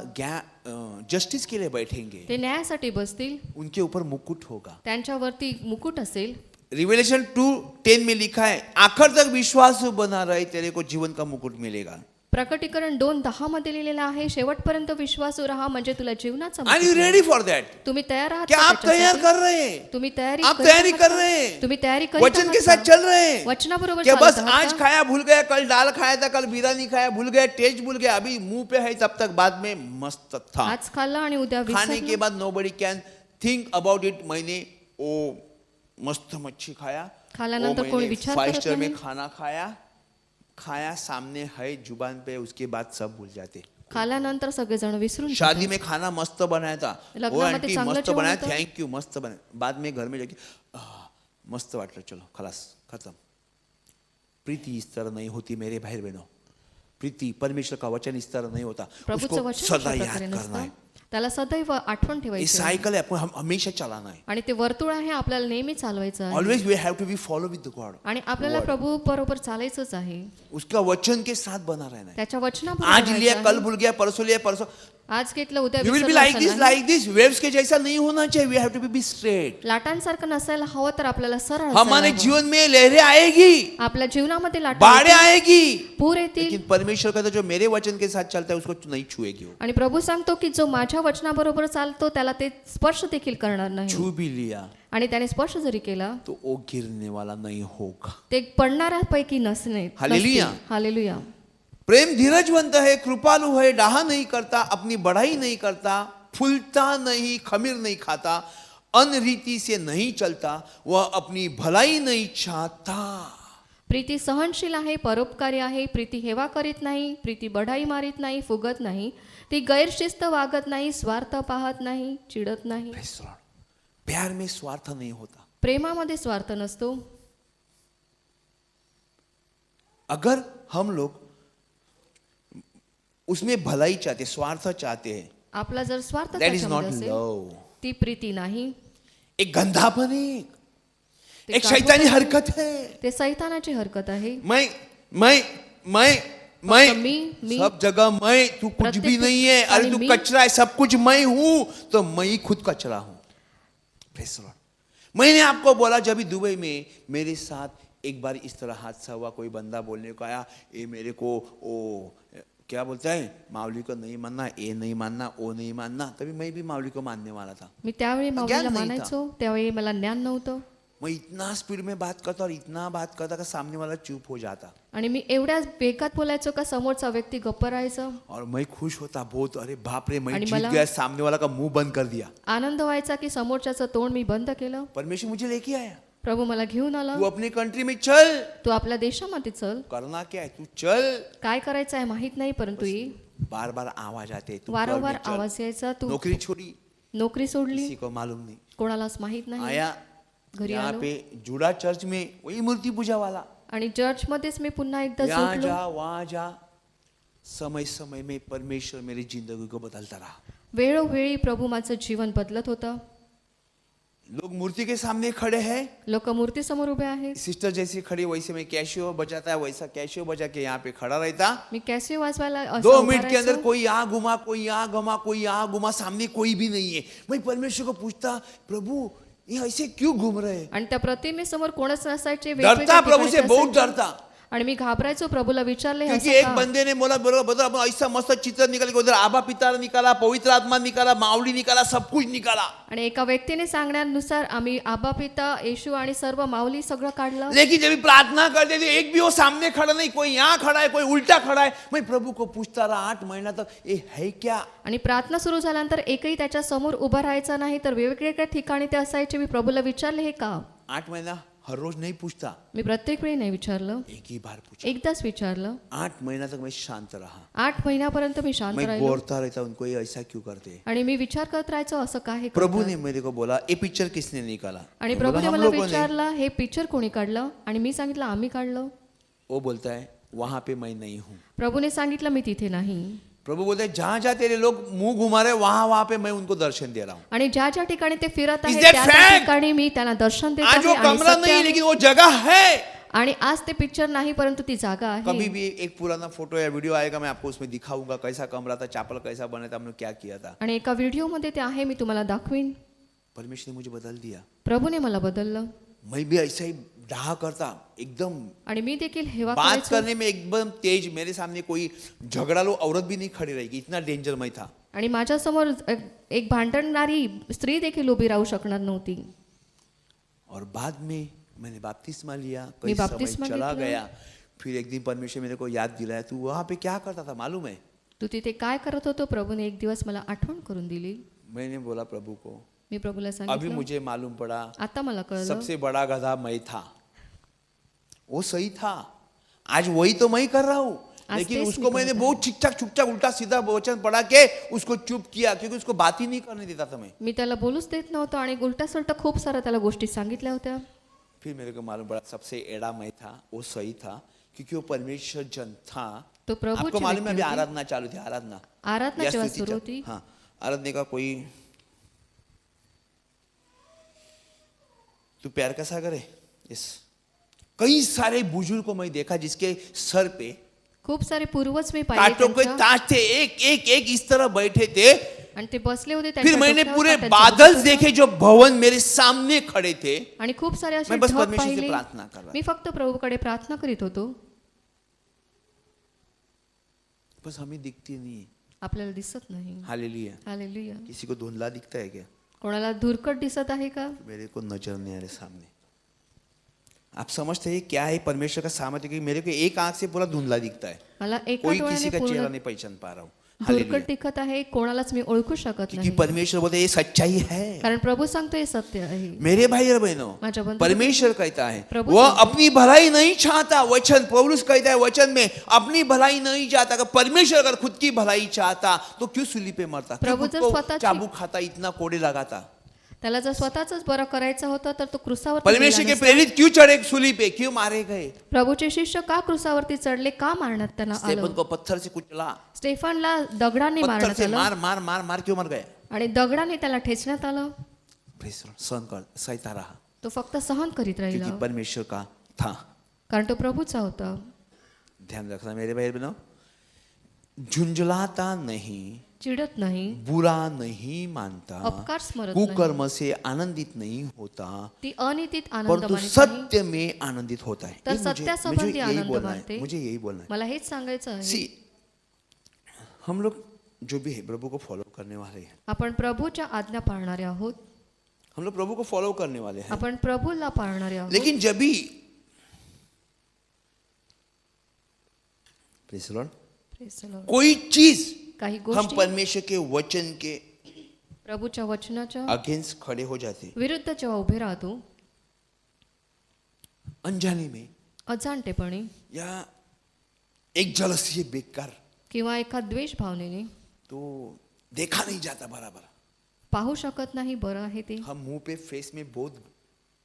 जस्टिस के लिए बैठेंगे. ते न्यायासाठी बसतील. उनके ऊपर मुकुट होगा. त्यांच्यावरती मुकुट असेल. रिवेलेशन 2:10 में लिखा है, आखिर तक विश्वास बना रहे तेरे को जीवन का मुकुट मिलेगा. प्रकटीकरण 2:10 मध्ये लिहिलेलं आहे, शेवटपर्यंत विश्वासू राहा म्हणजे तुला जीवनाचा आर यू मुकुट रेडी फॉर दैट? मिळेल. तुम्ही तयार आहात क्या का आप तैयार त्याच्यासाठी? कर रहे हैं? तुम्ही तयारी आप करीत तैयारी आहात कर का? रहे हैं? तुम्ही तयारी करीत वचन के आहात साथ का? चल रहे हैं? वचनाबरोबर क्या चालत बस आहात आज का? खाया भूल गया, कल दाल खाया था, कल बिरयानी खाया भूल गए, टेस्ट भूल गया, अभी मुंह पे है तब तक बाद में मस्त था. आज खाल्लं आणि उद्या खाने के विसरलं. बाद nobody can think about it. मैंने ओ मस्त मच्छी खाया, खाल्यानंतर कोणी विचार 5 करत स्टार में नाही. खाना खाया सामने है जुबान पे, उसके बाद सब भूल जाते. खाल्यानंतर सगळेजण विसरून शादी जातात. में खाना मस्त बनाया था, लग्नामध्ये वो आंटी चांगलं मस्त जेवण बनाया, होतं. थैंक यू, मस्त बनाया. बाद में घर में जाके मस्त वाटलं, चलो खलास खत्म. प्रीति इस तरह नहीं होती मेरे भाई बहनों. प्रीति परमेश्वर का वचन इस तरह नहीं होता. प्रभूचं उसको वचन सदा अशा याद प्रकारे करना नसतं. है. त्याला सदैव आठवण ये ठेवायची आहे. साइकिल है, आपको हमेशा चलाना है. आणि ते वर्तुळ आहे, आपल्याला नेहमी चालवायचं आहे. Always we have to be follow with the God. आणि आपल्याला प्रभू बरोबर चालायचंच आहे. उसका वचन के साथ बना रहना है. त्याच्या आज वचनाबरोबर लिया राहायचं कल आहे. भूल गया, परसों लिया परसों. आज घेतलं उद्या वी विल बी विसरलं लाइक दिस वेव्स के जैसा नहीं होना चाहिए. We have to be straight. लाटांसारखं नसायला हवं, तर आपल्याला सरळ हमारे असायला हवं. जीवन में लहरें आएगी, आपल्या जीवनामध्ये लाटा बाढ़ें येतील, आएगी, पूर येतील. लेकिन परमेश्वर कहता है जो मेरे वचन के साथ चलता है उसको नहीं छुएगी. वो आणि प्रभू सांगतो की जो माझ्या वचनाबरोबर चालतो त्याला ते स्पर्श देखील करणार नाही. छू भी लिया आणि त्याने स्पर्श जरी केला तो वो गिरने वाला नहीं होगा. ते पडणाऱ्यापैकी नसणे. हालेलुया. नसतील. हालेलुया. प्रेम धीरजवंत है, कृपालु है, डाहा नहीं करता, अपनी बढ़ाई नहीं करता, फूलता नहीं, खमीर नहीं खाता, अनरीति से नहीं चलता, वह अपनी भलाई नहीं चाहता. प्रीती सहनशील आहे, परोपकारी आहे. प्रीती हेवा करीत नाही, प्रीती बढाई मारित नाही, फुगत नाही. ती गैरशिस्त वागत नाही, स्वार्थ पाहत नाही, चिडत नाही. Praise the Lord. प्यार में स्वार्थ नहीं होता. प्रेमामध्ये स्वार्थ नसतो. अगर हम लोग उसमें भलाई चाहते, स्वार्थ चाहते हैं, आपला जर स्वार्थ that is not त्याच्यामध्ये असेल, love. ती प्रीती नाही. एक गंधापन है, ते एक गाढवपण शैतानी आहे. हरकत है. ते सैतानाची हरकत आहे. मैं फक्त मी सब जगह मैं, तू कुछ भी प्रत्येक नहीं है, अरे तू ठिकाणी मी. कचरा है, सब कुछ मैं हूं, तो मैं ही खुद कचरा हूं. Praise the Lord. मैंने आपको बोला जब भी दुबई में मेरे साथ एक बार इस तरह हादसा हुआ, कोई बंदा बोलने को आया, ये मेरे को ओ क्या बोलता है, माऊली को नहीं मानना, ए नहीं मानना, ओ नहीं मानना. तभी मैं भी माऊली को मानने वाला था. मी त्यावेळी माऊलीला ज्ञान नाही मानायचो, त्यावेळी मला ज्ञान नव्हतं. मैं इतना स्पीड में बात करता और इतना बात करता का सामने वाला चुप हो जाता. आणि मी एवढ्या वेगात बोलायचो का समोरचा व्यक्ती गप्प राहायचा. और मैं खुश होता बहुत, अरे बाप रे, मैं आणि जीत मला- गया, सामने वाला का मुंह बंद कर दिया. आनंद व्हायचा की समोरच्याचं तोंड मी बंद केलं. परमेश्वर मुझे लेके आया, प्रभू मला घेऊन आला. तू अपनी कंट्री में चल. तू आपल्या देशामध्ये चल. करना क्या है, तू चल. काय करायचं आहे माहित नाही, परंतु ये बार बार आवाज आते, तू वारंवार कर भी चल. आवाज यायचा. तू नौकरी छोड़ी, नोकरी सोडली, किसी को मालूम नहीं. कोणालाच माहित नाही. आया घरी यहाँ आलो पे जुड़ा चर्च में, वही मूर्ति पूजा वाला. आणि चर्च मध्येच मी पुन्हा एकदा यहाँ सुटलो. जा वहाँ जा, समय समय में परमेश्वर मेरी जिंदगी को बदलता रहा. वेळोवेळी प्रभू माझं जीवन बदलत होतं. लोग मूर्ति के सामने खड़े हैं, लोक मूर्ती समोर उभे आहेत. सिस्टर जैसी खड़ी, वैसे मैं कैशियो बजाता है, वैसा कैशियो बजा के यहाँ पे खड़ा रहता. मी कॅसिओ वाजवायला असं 2 उभा मिनट के अंदर राहायचो. कोई यहाँ घुमा, कोई यहाँ घुमा, कोई यहाँ घुमा, सामने कोई भी नहीं है. मैं परमेश्वर को पूछता, प्रभु ये ऐसे क्यों घूम रहे हैं? आणि त्या प्रतिमेसमोर कोणच नसायचे. डरता वेगवेगळ्या प्रभु ठिकाणी से, ते बहुत असायचे. डरता. आणि मी घाबरायचो. प्रभूला विचारले क्योंकि असं एक का? बंदे ने बोला, बरोबर अपन ऐसा मस्त चित्र निकाल के उधर आबा पिता निकाला, पवित्र आत्मा निकाला, माऊली निकाला, सब कुछ निकाला. आणि एका व्यक्तीने सांगण्यानुसार आम्ही आबा पिता येशू आणि सर्व माऊली सगळं काढलं. लेकिन जब भी प्रार्थना करते थे, एक भी वो सामने खड़ा नहीं, कोई यहाँ खड़ा है, कोई उल्टा खड़ा है. मैं प्रभु को पूछता रहा 8 महीना तक, ये है क्या? आणि प्रार्थना सुरू झाल्यानंतर एकही त्याच्या समोर उभा राहायचा नाही, तर वेगवेगळ्या ठिकाणी ते असायचे. मी प्रभूला विचारले हे का? 8 महीना हर रोज नहीं पूछता, मी प्रत्येक वेळी नाही विचारलं, एक ही बार पूछा. एकदाच विचारलं. 8 महीना तक मैं शांत रहा. 8 महिन्यापर्यंत मी शांत मैं राहिलो बोलता रहता, उनको ये ऐसा क्यों करते हैं? आणि मी विचार करत राहायचो असं का हे प्रभु करतात? ने मेरे को बोला, ये पिक्चर किसने निकाला? आणि मैं बोला, प्रभूने हम मला लोगों ने. विचारला हे पिक्चर कोणी काढलं? आणि मी सांगितलं आम्ही काढलं. वो बोलता है वहां पे मैं नहीं हूँ. प्रभूने सांगितलं मी तिथे नाही. प्रभु बोलते हैं जहां जहां तेरे लोग मुंह घुमा रहे, वहां वहां पे मैं उनको दर्शन दे रहा हूँ. आणि ज्या ज्या ठिकाणी ते फिरत Is आहेत that त्या त्या fact? ठिकाणी मी त्यांना दर्शन देत आज वो आहे. आणि कमरा सत्य नहीं है, आहे. लेकिन वो जगह है. आणि आज ते पिक्चर नाही परंतु ती जागा कभी आहे. भी एक पुराना फोटो या वीडियो आएगा, मैं आपको उसमें दिखाऊंगा कैसा कमरा था, चापल कैसा बना था, हमने क्या किया था. आणि एका व्हिडिओ मध्ये ते आहे, मी तुम्हाला दाखवीन. परमेश्वर ने मुझे बदल दिया. प्रभूने मला बदललं मैं भी ऐसा ही डहा करता, एकदम आणि मी देखील हेवा बात करायचो. करने में एकदम तेज. मेरे सामने कोई झगड़ालू औरत भी नहीं खड़ी रहेगी, इतना डेंजर मैं था. आणि माझ्यासमोर एक भांडणारी स्त्री देखील उभी राहू शकणार नव्हती. और बाद में मैंने बपतिस्मा लिया, मैं कई समय बपतिस्मा चला घेतला. गया. फिर एक दिन परमेश्वर मेरे को याद दिलाया, तू वहां पे क्या करता था मालूम है? तू तिथे काय करत होतो? प्रभूने एक दिवस मला आठवण करून दिली. मैंने बोला प्रभु को, मी प्रभूला अभी सांगितलं. मुझे मालूम पड़ा आता मला कळलं सबसे बड़ा गधा मैं था. वो सही था, आज वही तो मैं कर रहा हूँ. आज लेकिन तेच उसको मी मैंने करत बहुत छिकछाक छुकछाक उल्टा सीधा वचन पढ़ा के उसको चुप किया, क्योंकि उसको बात ही नहीं करने देता था मैं. मी त्याला बोलूच देत नव्हतो आणि उलटा सलटा खूप सारा त्याला गोष्टी सांगितल्या होत्या. फिर मेरे को मालूम पड़ा सबसे एड़ा मैं था, वो सही था, क्योंकि वो परमेश्वर जन था. तो प्रभु आपको मालूम है अभी व्यक्ती होती. आराधना चालू थी, आराधना आराधना या जेव्हा स्तुति सुरू चल- होती, हाँ, आराधने का कोई तू प्यार का सागर है. यस, कई सारे बुजुर्ग को मैं देखा जिसके सर पे खूप सारे पूर्वज मी कांटों के पाहिले ताज थे, एक एक एक इस तरह बैठे थे. आणि ते बसले होते. फिर त्यांच्या मैंने डोक्यावर पूरे त्यांचे बादल डोकं देखे जो भवन मेरे सामने खड़े थे. आणि खूप सारे असे मैं बस ढग परमेश्वर से पाहिले. प्रार्थना कर रहा मी फक्त प्रभूकडे प्रार्थना करीत होतो. बस हमें दिखती नहीं है. आपल्याला दिसत नाही. हालेलुया. हालेलुया. किसी को धुंधला दिखता है क्या? कोणाला धुरकट दिसत आहे का? मेरे को नजर नहीं आ रहे सामने. आप समझते हैं क्या है परमेश्वर का सामर्थ्य? कि मेरे को एक आंख से पूरा धुंधला दिखता है, मला एका कोई किसी डोळ्याने का चेहरा पूर्ण नहीं पहचान पा रहा हूँ. हालेलुया. धुरकट दिखत आहे, कोणालाच मी ओळखू शकत क्योंकि नाही. परमेश्वर बोलते ये सच्चाई है. कारण प्रभू सांगतो हे सत्य आहे. मेरे भाई और बहनों, माझ्या बंधू- परमेश्वर कहता है प्रभु वो सांगतो. अपनी भलाई नहीं चाहता. वचन पौलुस कहता है वचन में, अपनी भलाई नहीं चाहता. अगर परमेश्वर अगर खुद की भलाई चाहता तो क्यों सूली पे मरता, क्यों प्रभु खुद जर को स्वतःची- चाबूक खाता, इतना कोड़े लगाता. त्याला जर स्वतःच बरं करायचं होतं तर तो क्रुसावर परमेश्वर के प्रेरित क्यों चढ़े सूली पे, क्यों मारे गए? प्रभूचे शिष्य का क्रुसावरती चढले, का मारण्यात त्यांना स्टेफन आलं? को पत्थर से कुचला, स्टेफनला दगडाने पत्थर मारण्यात से आलं मार मार मार मार क्यों मर गए? आणि दगडाने त्याला ठेचण्यात आलं. सहन कर सहता रहा, तो फक्त सहन करीत राहिला क्योंकि परमेश्वर का था. कारण तो प्रभूचा होता. ध्यान रखना मेरे भाई बहनों, झुंझलाता नहीं, चिडत नाही, बुरा नहीं मानता, अपकार स्मरत नाही, कुकर्म से आनंदित नहीं होता, ती अनितीत आनंद परंतु मानित नाही, सत्य में आनंदित होता है। तर ये मुझे सत्यासंबंधी यही आनंद बोलना मानते। है, मुझे यही बोलना है। मला हेच सांगायचं आहे। सी, हम लोग जो भी है प्रभु को फॉलो करने वाले हैं, आपण प्रभूच्या आज्ञा पाळणारे आहोत, हम लोग प्रभु को फॉलो करने वाले हैं, आपण प्रभूला पाळणारे आहोत। लेकिन जब भी Praise the Lord, Praise the Lord. कोई चीज काही हम गोष्टी परमेश्वर के वचन के प्रभूच्या वचनाच्या अगेंस्ट खड़े हो जाते, विरुद्ध जेव्हा उभे राहतो, अनजाने में अजाणतेपणी या एक जलसी बेकार, किंवा एका द्वेष भावनेने तो देखा नहीं जाता बराबर। पाहू शकत नाही बरं आहे ते, हम मुंह पे फेस में बहुत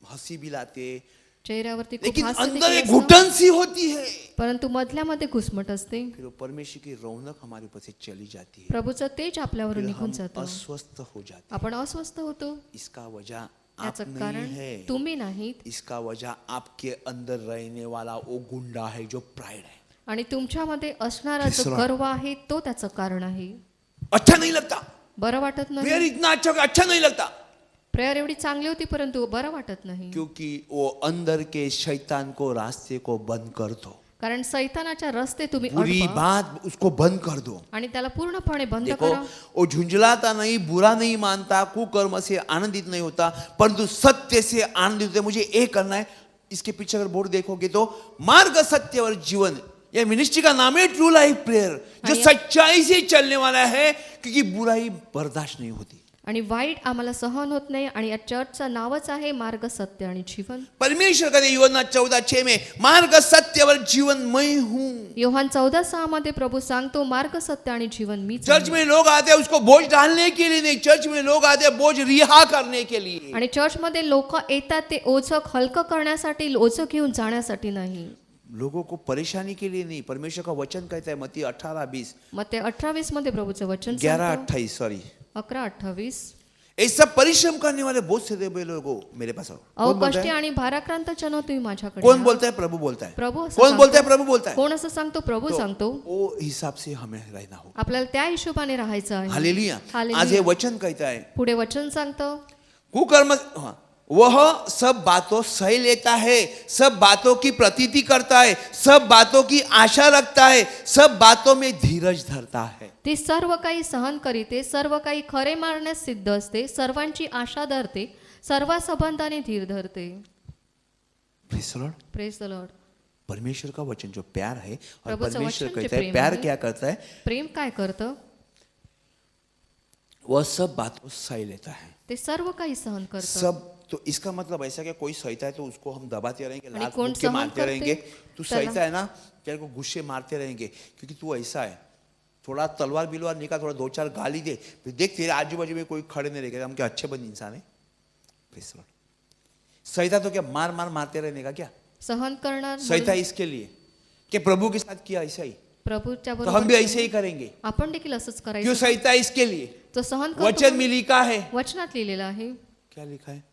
हंसी भी लाते, चेहऱ्यावरती खूप लेकिन हास्य अंदर देखील एक असतं, घुटन सी होती है, परंतु मधल्यामध्ये घुसमट असते। फिर वो परमेश्वर की रौनक हमारे ऊपर से चली जाती है, प्रभूचं तेज आपल्यावरून फिर निघून हम जातं, अस्वस्थ हो जाते आपण अस्वस्थ होतो। हैं। इसका वजह आप याचं नहीं कारण है, तुम्ही नाहीत, इसका वजह आपके अंदर रहने वाला वो गुंडा है जो प्राइड है। आणि तुमच्यामध्ये असणारा Praise जो the Lord. गर्व आहे तो त्याचं कारण आहे। अच्छा नहीं लगता, बरं वाटत प्रेयर नाही, इतना अच्छा नहीं लगता, प्रेयर एवढी चांगली होती परंतु बरं वाटत नाही, क्योंकि वो अंदर के शैतान को रास्ते को बंद कर दो, कारण सैतानाच्या रस्ते तुम्ही बुरी अडवा बात उसको बंद कर दो। आणि त्याला पूर्णपणे बंद देखो, करा। वो झुंझलाता नहीं, बुरा नहीं मानता, कुकर्म से आनंदित नहीं होता, परंतु सत्य से आनंदित होता है। मुझे ये करना है। इसके पीछे अगर बोर्ड देखोगे तो मार्ग, सत्य और जीवन, यह मिनिस्ट्री का नाम है ट्रू लाइफ प्रेयर, जो आणि- सच्चाई से चलने वाला है, क्योंकि बुराई बर्दाश्त नहीं होती। आणि वाईट आम्हाला सहन होत नाही, आणि या चर्चचं नावच आहे मार्ग, सत्य आणि जीवन। परमेश्वर कहते यूहन्ना 14:6 में, मार्ग, सत्य और जीवन मैं हूं। योहान 14:6 मध्ये प्रभू सांगतो, मार्ग, सत्य आणि जीवन मीच चर्च आहे। में लोग आते हैं उसको बोझ डालने के लिए नहीं, चर्च में लोग आते हैं बोझ रिहा करने के लिए। आणि चर्चमध्ये लोक येतात ते ओझं हलकं करण्यासाठी, ओझं घेऊन जाण्यासाठी नाही, लोगों को परेशानी के लिए नहीं। परमेश्वर का वचन कहता है मत्ती 18:20, मग ते 18:20 मध्ये प्रभूचं वचन 11:28 सॉरी, 11:28 ये सब परिश्रम करने वाले बहुत से देवे लोगों मेरे पास आओ। अहो कौन बोलता कष्टी है? आणि भाराक्रांत जन तुम्ही माझ्याकडे कौन या। बोलता है? प्रभु बोलता है। प्रभू असं कौन सांगतो। बोलता है? प्रभु बोलता है। कोण असं सांगतो? प्रभू तो सांगतो। वो हिसाब से हमें रहना होगा। आपल्याला त्या हिशोबाने राहायचं आहे। हालेलुया। हालेलुया। आज ये वचन कहता है, पुढे वचन सांगतं, कुकर्म हाँ, वह सब बातों सह लेता है, सब बातों की प्रतीति करता है, सब बातों की आशा रखता है, सब बातों में धीरज धरता है। ती सर्व काही सहन करीते, सर्व काही खरे मारण्यास सिद्ध असते, सर्वांची आशा धरते, सर्व संबंधाने धीर धरते। Praise the Lord। Praise the Lord. परमेश्वर का वचन जो प्यार है, और प्रभुचं परमेश्वर वचन जे कहता है प्रेम प्यार आहे, क्या करता है, प्रेम काय करतं? वह सब बातों सह लेता है। ते सर्व काही सहन करतं। सब, तो इसका मतलब ऐसा कि कोई सहता है तो उसको हम दबाते रहेंगे, आणि लात कोण फूंक के सहन मारते करते, रहेंगे। तू त्याला- सहता है ना, तेरे को गुस्से मारते रहेंगे, क्योंकि तू ऐसा है। थोड़ा तलवार बिलवार निकाल, थोड़ा 2-4 गाली दे, फिर देख तेरे आजू बाजू में कोई खड़े नहीं रहेगा, हम क्या अच्छे बंद इंसान है। Praise the Lord। सहता तो क्या मार मार मारते रहने का क्या? सहन करणार सहता म्हणून इसके लिए कि प्रभु के साथ किया ऐसा ही, प्रभूच्या तो हम भी बरोबर ऐसे ही करेंगे। आपण देखील असंच क्यों करायचं। सहता है? इसके लिए तो सहन करतो वचन में लिखा है। वचनात लिहिलेलं आहे। क्या लिखा है?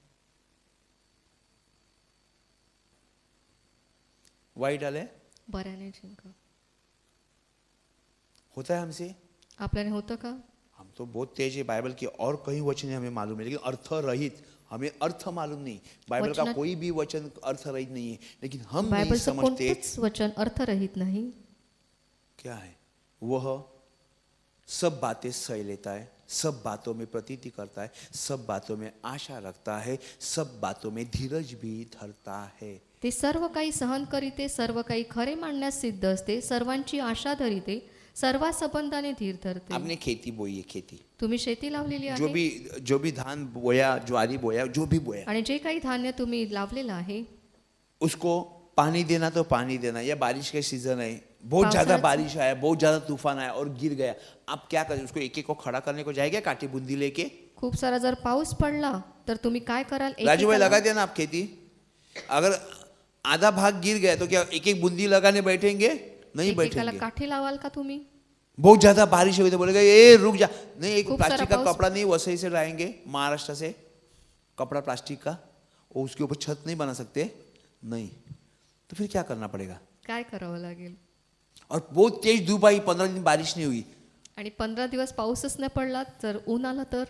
वाई डाले बऱ्याने जिंका। होता है हमसे? आपल्याने होतं का? हम तो बहुत तेज है, बाइबल की और कई वचन हमें मालूम है, लेकिन अर्थ रहित हमें अर्थ मालूम नहीं। बाइबल का वचनात- कोई भी वचन अर्थ रहित नहीं है, लेकिन हम नहीं बायबलचं समझते कोणतंच वचन अर्थरहित नाही। क्या है। वह सब बातें सह लेता है, सब बातों में प्रतीति करता है, सब बातों में आशा रखता है, सब बातों में धीरज भी धरता है। ते सर्व काही सहन करीते, सर्व काही खरे मानण्यास सिद्ध असते, सर्वांची आशा धरिते, सर्व संबंधाने धीर धरते। आपने खेती बोई है, खेती तुम्ही शेती लावलेली जो आहे, भी धान बोया, ज्वारी बोया, जो भी बोया, आणि जे काही धान्य तुम्ही लावलेलं आहे, उसको पानी देना तो पानी देना। या बारिश का सीजन है, बहुत ज्यादा पावसाळ्याचं- बारिश आया, बहुत ज्यादा तूफान आया और गिर गया, आप क्या करें? उसको एक एक को खड़ा करने को जाएगा काटी बुंदी लेके? खूप सारा जर पाऊस पडला तर तुम्ही काय कराल? राजू भाई, एकेकाला- लगा दिया ना आप खेती, अगर आधा भाग गिर गया तो क्या एक एक बूंदी लगाने बैठेंगे? नहीं एकेकाला बैठेंगे। काठी लावाल का तुम्ही? बहुत ज्यादा बारिश हुई तो बोलेगा ये रुक जा, नहीं एक खूप सारा प्लास्टिक का पाऊस- कपड़ा नहीं, वसई से लाएंगे महाराष्ट्र से कपड़ा प्लास्टिक का, और उसके ऊपर छत नहीं बना सकते, नहीं, तो फिर क्या करना पड़ेगा? काय करावं लागेल? और बहुत तेज धूप आई, 15 दिन बारिश नहीं हुई, आणि 15 दिवस पाऊसच नाही पडला, जर ऊन आलं तर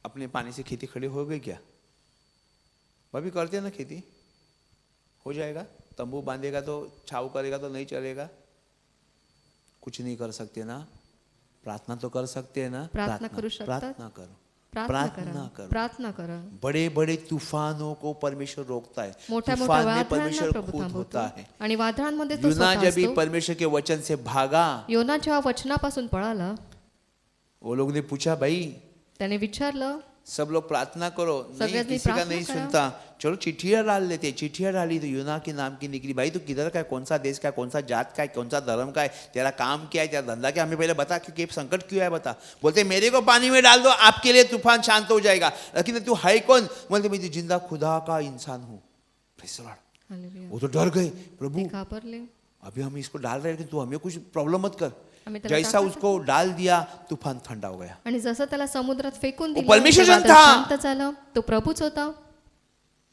अपने पानी से खेती खड़ी हो गई क्या? भाभी करते हैं ना खेती, हो जाएगा। तंबू बांधेगा तो छाव करेगा तो नहीं चलेगा, कुछ नहीं कर सकते ना, प्रार्थना तो कर सकते हैं ना। प्रार्थना करू शकतात। प्रार्थना करो, प्रार्थना प्रार्थना करा, करो। प्रार्थना करा। बड़े बड़े तूफानों को परमेश्वर रोकता है, मोठ्या मोठ्या तूफान में वादळांना परमेश्वर प्रभू खुद थांबवतो होता है। आणि वादळांमध्ये तो यूना स्वतः जब भी असतो। परमेश्वर के वचन से भागा, योना जेव्हा वचनापासून पळाला, वो लोग ने पूछा, भाई त्याने विचारलं, सब लोग प्रार्थना करो, नहीं सगळ्यांनी किसी का प्रार्थना नहीं करा। सुनता, चलो चिट्ठियां डाल लेते। चिट्ठियां डाली तो यूना के नाम की निकली। भाई तू किधर का है, कौन सा देश का है, कौन सा जात का है, कौन सा धर्म का है, तेरा काम क्या है, तेरा धंधा क्या, हमें पहले बता कि संकट क्यों है बता। बोलते मेरे को पानी में डाल दो, आपके लिए तूफान शांत हो जाएगा। लेकिन तू है कौन? बोलते मैं तो जिंदा खुदा का इंसान हूँ। Praise the Lord। हालेलुया। वो तो डर गए, ते प्रभु घाबरले। अभी हम इसको डाल रहे हैं, लेकिन तू हमें कुछ प्रॉब्लम मत कर। हमें त्याला जैसा टाकायचं। उसको डाल दिया, तूफान ठंडा हो गया। आणि जसं त्याला समुद्रात फेकून वो दिलं, परमेश्वर ते वादळ था। शांत झालं, तो प्रभूच होता।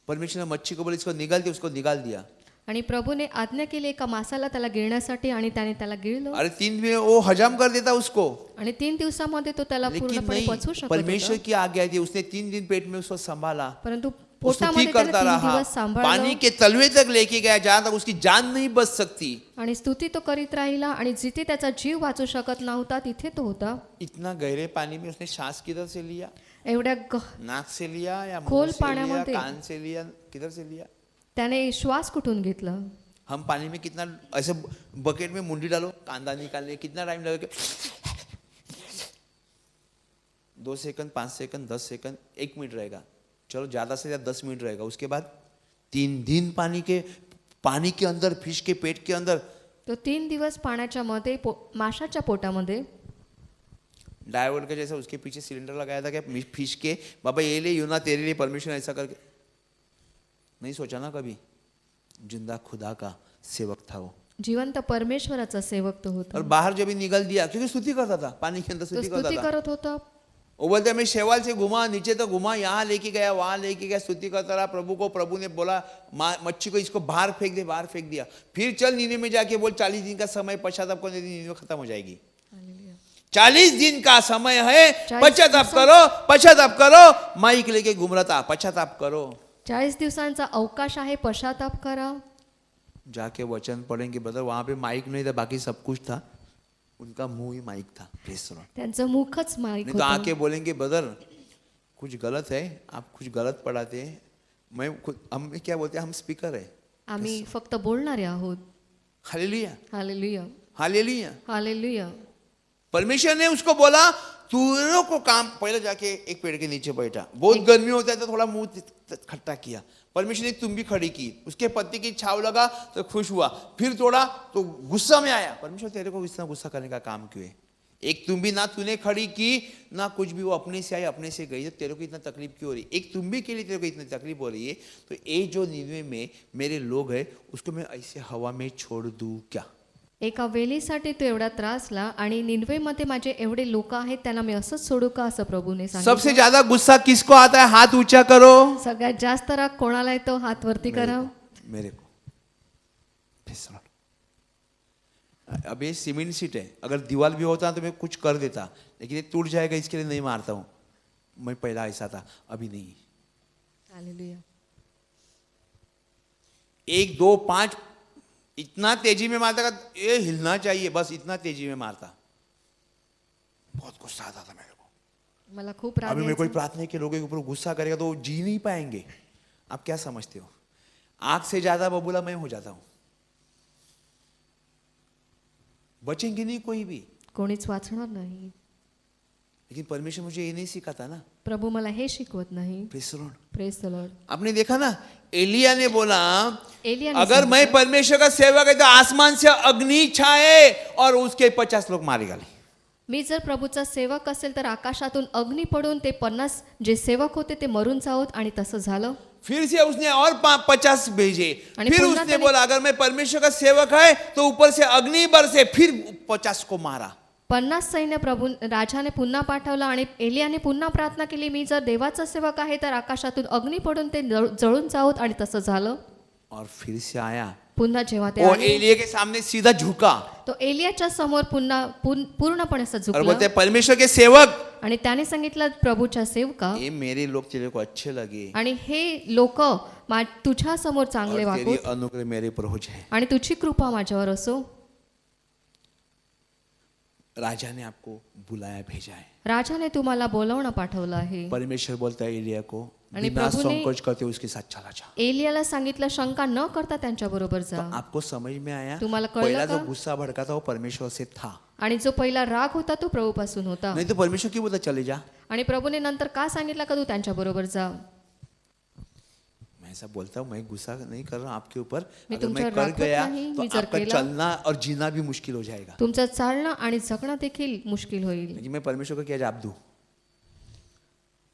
परमेश्वर ने मच्छी को बोले इसको निकाल दिया, उसको निकाल दिया। आणि प्रभूने आज्ञा केली एका मासाला त्याला गिळण्यासाठी, आणि त्याने त्याला गिळलं, अरे 3 दिन में वो हजम कर देता उसको, आणि 3 दिवसामध्ये तो त्याला लेकिन पूर्णपणे पचवू नहीं, शकत परमेश्वर होता। की आज्ञा थी। उसने 3 दिन पेट में उसको संभाला, परंतु वो स्तुति पोटामध्ये त्याने करता 3 रहा, दिवस सांभाळलं, पानी के तलवे तक लेके गया जहां तक उसकी जान नहीं बच सकती। आणि स्तुती तो करीत राहिला, आणि जिथे त्याचा जीव वाचू शकत नव्हता तिथे तो होता। इतना गहरे पानी में उसने सांस किधर से लिया? एवढ्या नाक से लिया या मुंह खोल से लिया, पाण्यामध्ये। कान से लिया, किधर से लिया? त्याने श्वास कुठून घेतला? हम पानी में कितना ऐसे बकेट में मुंडी डालो, कांदा निकालने कितना टाइम लगेगा? 2 सेकंड, 5 सेकंड, 10 सेकंड, 1 मिनट रहेगा, चलो ज्यादा से ज्यादा 10 मिनट रहेगा। उसके बाद 3 दिन पानी के अंदर, फिश के पेट के अंदर। तो 3 दिवस पाण्याच्या मध्ये, माशाच्या पोटामध्ये। डायवर्ट का जैसा उसके पीछे सिलेंडर लगाया था क्या फिश के, बाबा ये ले यूना तेरे लिए परमिशन, ऐसा करके नहीं सोचा ना कभी। जिंदा खुदा का सेवक था वो, जिवंत परमेश्वराचा सेवक तो होता। और बाहर जब भी निकल दिया, क्योंकि स्तुति करता था, पानी के अंदर तो स्तुति स्तुति करता था। करत होता। वो बोलते मैं शेवाल से घुमा, नीचे तो घुमा, यहाँ लेके गया, वहां लेके गया, स्तुति करता रहा प्रभु को। प्रभु ने बोला मच्छी को इसको बाहर फेंक दे, बाहर फेंक दिया। फिर चल नीने में जाके बोल 40 दिन का समय पश्चाताप करने, नीने खत्म हो जाएगी। 40 दिन का समय है, 40 पश्चाताप करो, पश्चाताप करो। माइक लेके घूम रहा था, पश्चाताप करो। 40 दिवसांचा अवकाश आहे, पश्चाताप करा। जाके वचन पढ़ेंगे ब्रदर, वहां पे माइक नहीं था, बाकी सब कुछ था, उनका मुंह ही माइक था। Praise the Lord. त्यांचं मुखच माईक नहीं तो होतं। आके बोलेंगे ब्रदर कुछ गलत है, आप कुछ गलत पढ़ाते हैं। मैं खुद, हम क्या बोलते हैं, हम स्पीकर है। आम्ही फक्त बोलणारे आहोत। Hallelujah, hallelujah, hallelujah. हालेलुया। परमेश्वर ने उसको बोला तू को काम, पहले जाके एक पेड़ के नीचे बैठा, बहुत गर्मी होता है तो थोड़ा मुंह खट्टा किया। परमेश्वर ने तुम भी खड़ी की, उसके पत्ते की छाव लगा तो खुश हुआ, फिर थोड़ा तो गुस्सा में आया। परमेश्वर तेरे को इतना गुस्सा करने का काम क्यों है? एक तुम भी ना तूने खड़ी की ना कुछ भी, वो अपने से आई अपने से गई, तो तेरे को इतना तकलीफ क्यों हो रही? एक तुम भी के लिए तेरे को इतनी तकलीफ हो रही है, तो ये जो निन्वे में मेरे लोग है उसको मैं ऐसे हवा में छोड़ दूं क्या? एका वेलीसाठी तो एवढा त्रासला, आणि निनवेमध्ये माझे एवढे लोक आहेत, त्यांना मी असंच सोडू का, असं प्रभूने सबसे सांगितलं। ज्यादा गुस्सा किसको आता है? हाथ ऊंचा करो। सगळ्यात जास्त राग कोणाला येतो? हात वरती करा। मेरे को। अब ये सीमेंट सीट है, अगर दीवार भी होता तो मैं कुछ कर देता, लेकिन ये टूट जाएगा इसके लिए नहीं मारता हूं। मैं पहला ऐसा था, अभी नहीं। हालेलुया। 1 2 5 इतना तेजी में मारता का ये हिलना चाहिए, बस इतना तेजी में मारता। बहुत गुस्सा आता था मेरे को। मला खूप राग अभी मैं कोई यायचा। प्रार्थना के लोगों के ऊपर गुस्सा करेगा तो वो जी नहीं पाएंगे। आप क्या समझते हो? आग से ज्यादा बबूला मैं हो जाता हूं, बचेंगे नहीं कोई भी। कोणीच वाचणार नाही। लेकिन परमेश्वर मुझे ये नहीं सिखाता ना। प्रभु मला हे शिकवत नाही। Praise the Lord. Praise the Lord. आपने देखा ना, एलिया ने बोला एलिया ने अगर सांगितलं, मैं परमेश्वर का सेवक है तो आसमान से अग्नि छाए और उसके 50 लोग मारे गए। मी जर प्रभूचा सेवक असेल तर आकाशातून अग्नी पडून ते 50 जे सेवक होते ते मरून जावत, आणि तसं झालं। फिर से उसने और 50 भेजे। आणि फिर पुन्हा उसने त्याने- बोला अगर मैं परमेश्वर का सेवक है तो ऊपर से अग्नि बरसे, फिर 50 को मारा। 50 सैन्य प्रभू राजाने पुन्हा पाठवलं, आणि एलियाने पुन्हा प्रार्थना केली, मी जर देवाचा सेवक आहे तर आकाशातून अग्नी पडून ते जळून जावत, आणि तसं झालं। और फिर से आया, पुन्हा जेव्हा ते वो आले, एलिया के सामने सीधा झुका तो एलियाच्या समोर पुन्हा पूर्णपणे असं और झुकला बोलते हैं, परमेश्वर के सेवक, आणि त्याने सांगितलं प्रभूच्या सेवका, ये मेरे लोग तेरे को अच्छे लगे आणि हे लोक तुझ्या समोर चांगले और तेरी वागूत अनुग्रह मेरे पर हो जाए. आणि तुझी कृपा माझ्यावर असो. राजा ने आपको बुलाया भेजा है. राजाने तुम्हाला बोलवणं पाठवलं आहे. परमेश्वर बोलता है एलिया को, आणि बिना प्रभूने- संकोच करते उसके साथ चला जा. एलियाला सांगितलं शंका न करता त्यांच्या बरोबर तो जा. आपको समझ में आया, तुम्हाला कळलं पहला का? जो गुस्सा भड़का था वो परमेश्वर से था. आणि जो पहिला राग होता तो प्रभूपासून होता. नहीं तो परमेश्वर क्यों बोलता चले जा. आणि प्रभूने नंतर का सांगितलं का तू त्यांच्या बरोबर जा. मैं ऐसा बोलता हूँ, मैं गुस्सा नहीं कर रहा आपके ऊपर. मैं अगर मैं तुमच्यावर कर रागवत गया नाही, तो मी जर आपका केला- चलना और जीना भी मुश्किल हो जाएगा. तुमचं चालणं आणि जगणं देखील मुश्किल होईल. कि मैं परमेश्वर को क्या जवाब दूं,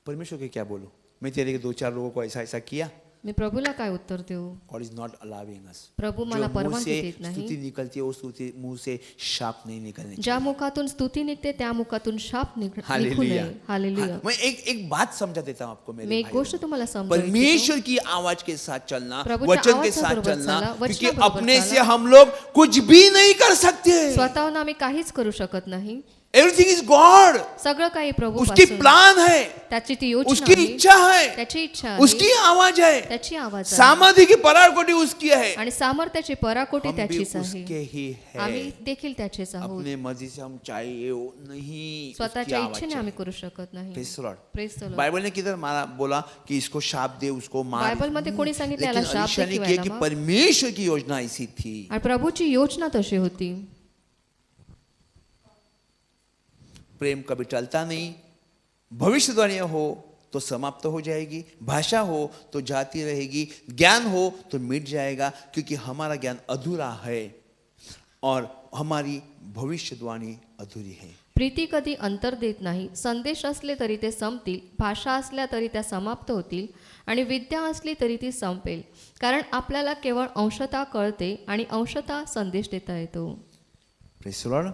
परमेश्वर को क्या बोलूं. मैं तेरे 2-4 लोगों को ऐसा ऐसा किया. मी प्रभूला काय उत्तर देऊ. God is not allowing us. प्रभू जो मला मुंह परवानगी से देत नाही. स्तुति निकलती है वो स्तुति मुंह से शाप नहीं निकलने. ज्या मुखातून स्तुती निघते त्या मुखातून शाप निघू हालेलुया. नये. हालेलुया. हाँ, मैं एक बात समझा देता हूँ आपको मेरे मैं एक भाइयों. गोष्ट तुम्हाला समजावून देतो. परमेश्वर की आवाज के साथ चलना, प्रभुच्या वचन के आवाजाबरोबर साथ चलना, चला, क्योंकि वचनाबरोबर अपने चला. से हम लोग कुछ भी नहीं कर सकते. स्वतःहून आम्ही काहीच करू शकत नाही. Everything is God. सगळं काही प्रभू उसकी प्लान है, त्याची ती योजना उसकी आहे. इच्छा है, त्याची इच्छा आहे. उसकी आवाज है, त्याची आवाज आहे. सामर्थ्य की पराकोटी उसकी है. आणि सामर्थ्याची पराकोटी हम भी त्याचीच उसके आहे. ही है. आम्ही देखील त्याचेच आहोत. अपने मर्जी से हम चाहिए वो नहीं, उसकी स्वतःच्या आवाज इच्छेने चाहिए. आम्ही करू शकत नाही. Praise the Lord. Praise the Lord. Bible ने किधर मारा बोला कि इसको शाप दे, उसको मार. बायबलमध्ये कोणी सांगितलं लेकिन याला शाप अलीशा दे ने किंवा किया याला कि मार. परमेश्वर की योजना ऐसी थी. आणि प्रभूची योजना तशी होती. प्रेम कभी टलता नहीं. भविष्यवाणी हो तो समाप्त हो जाएगी, भाषा हो तो जाती रहेगी, ज्ञान हो तो मिट जाएगा, क्योंकि हमारा ज्ञान अधूरा है और हमारी भविष्यवाणी अधूरी है. प्रीती कधी अंतर देत नाही. संदेश असले तरी ते संपतील, भाषा असल्या तरी त्या समाप्त होतील आणि विद्या असली तरी ती संपेल. कारण आपल्याला केवळ अंशतः कळते आणि अंशतः संदेश देता येतो. Praise the Lord.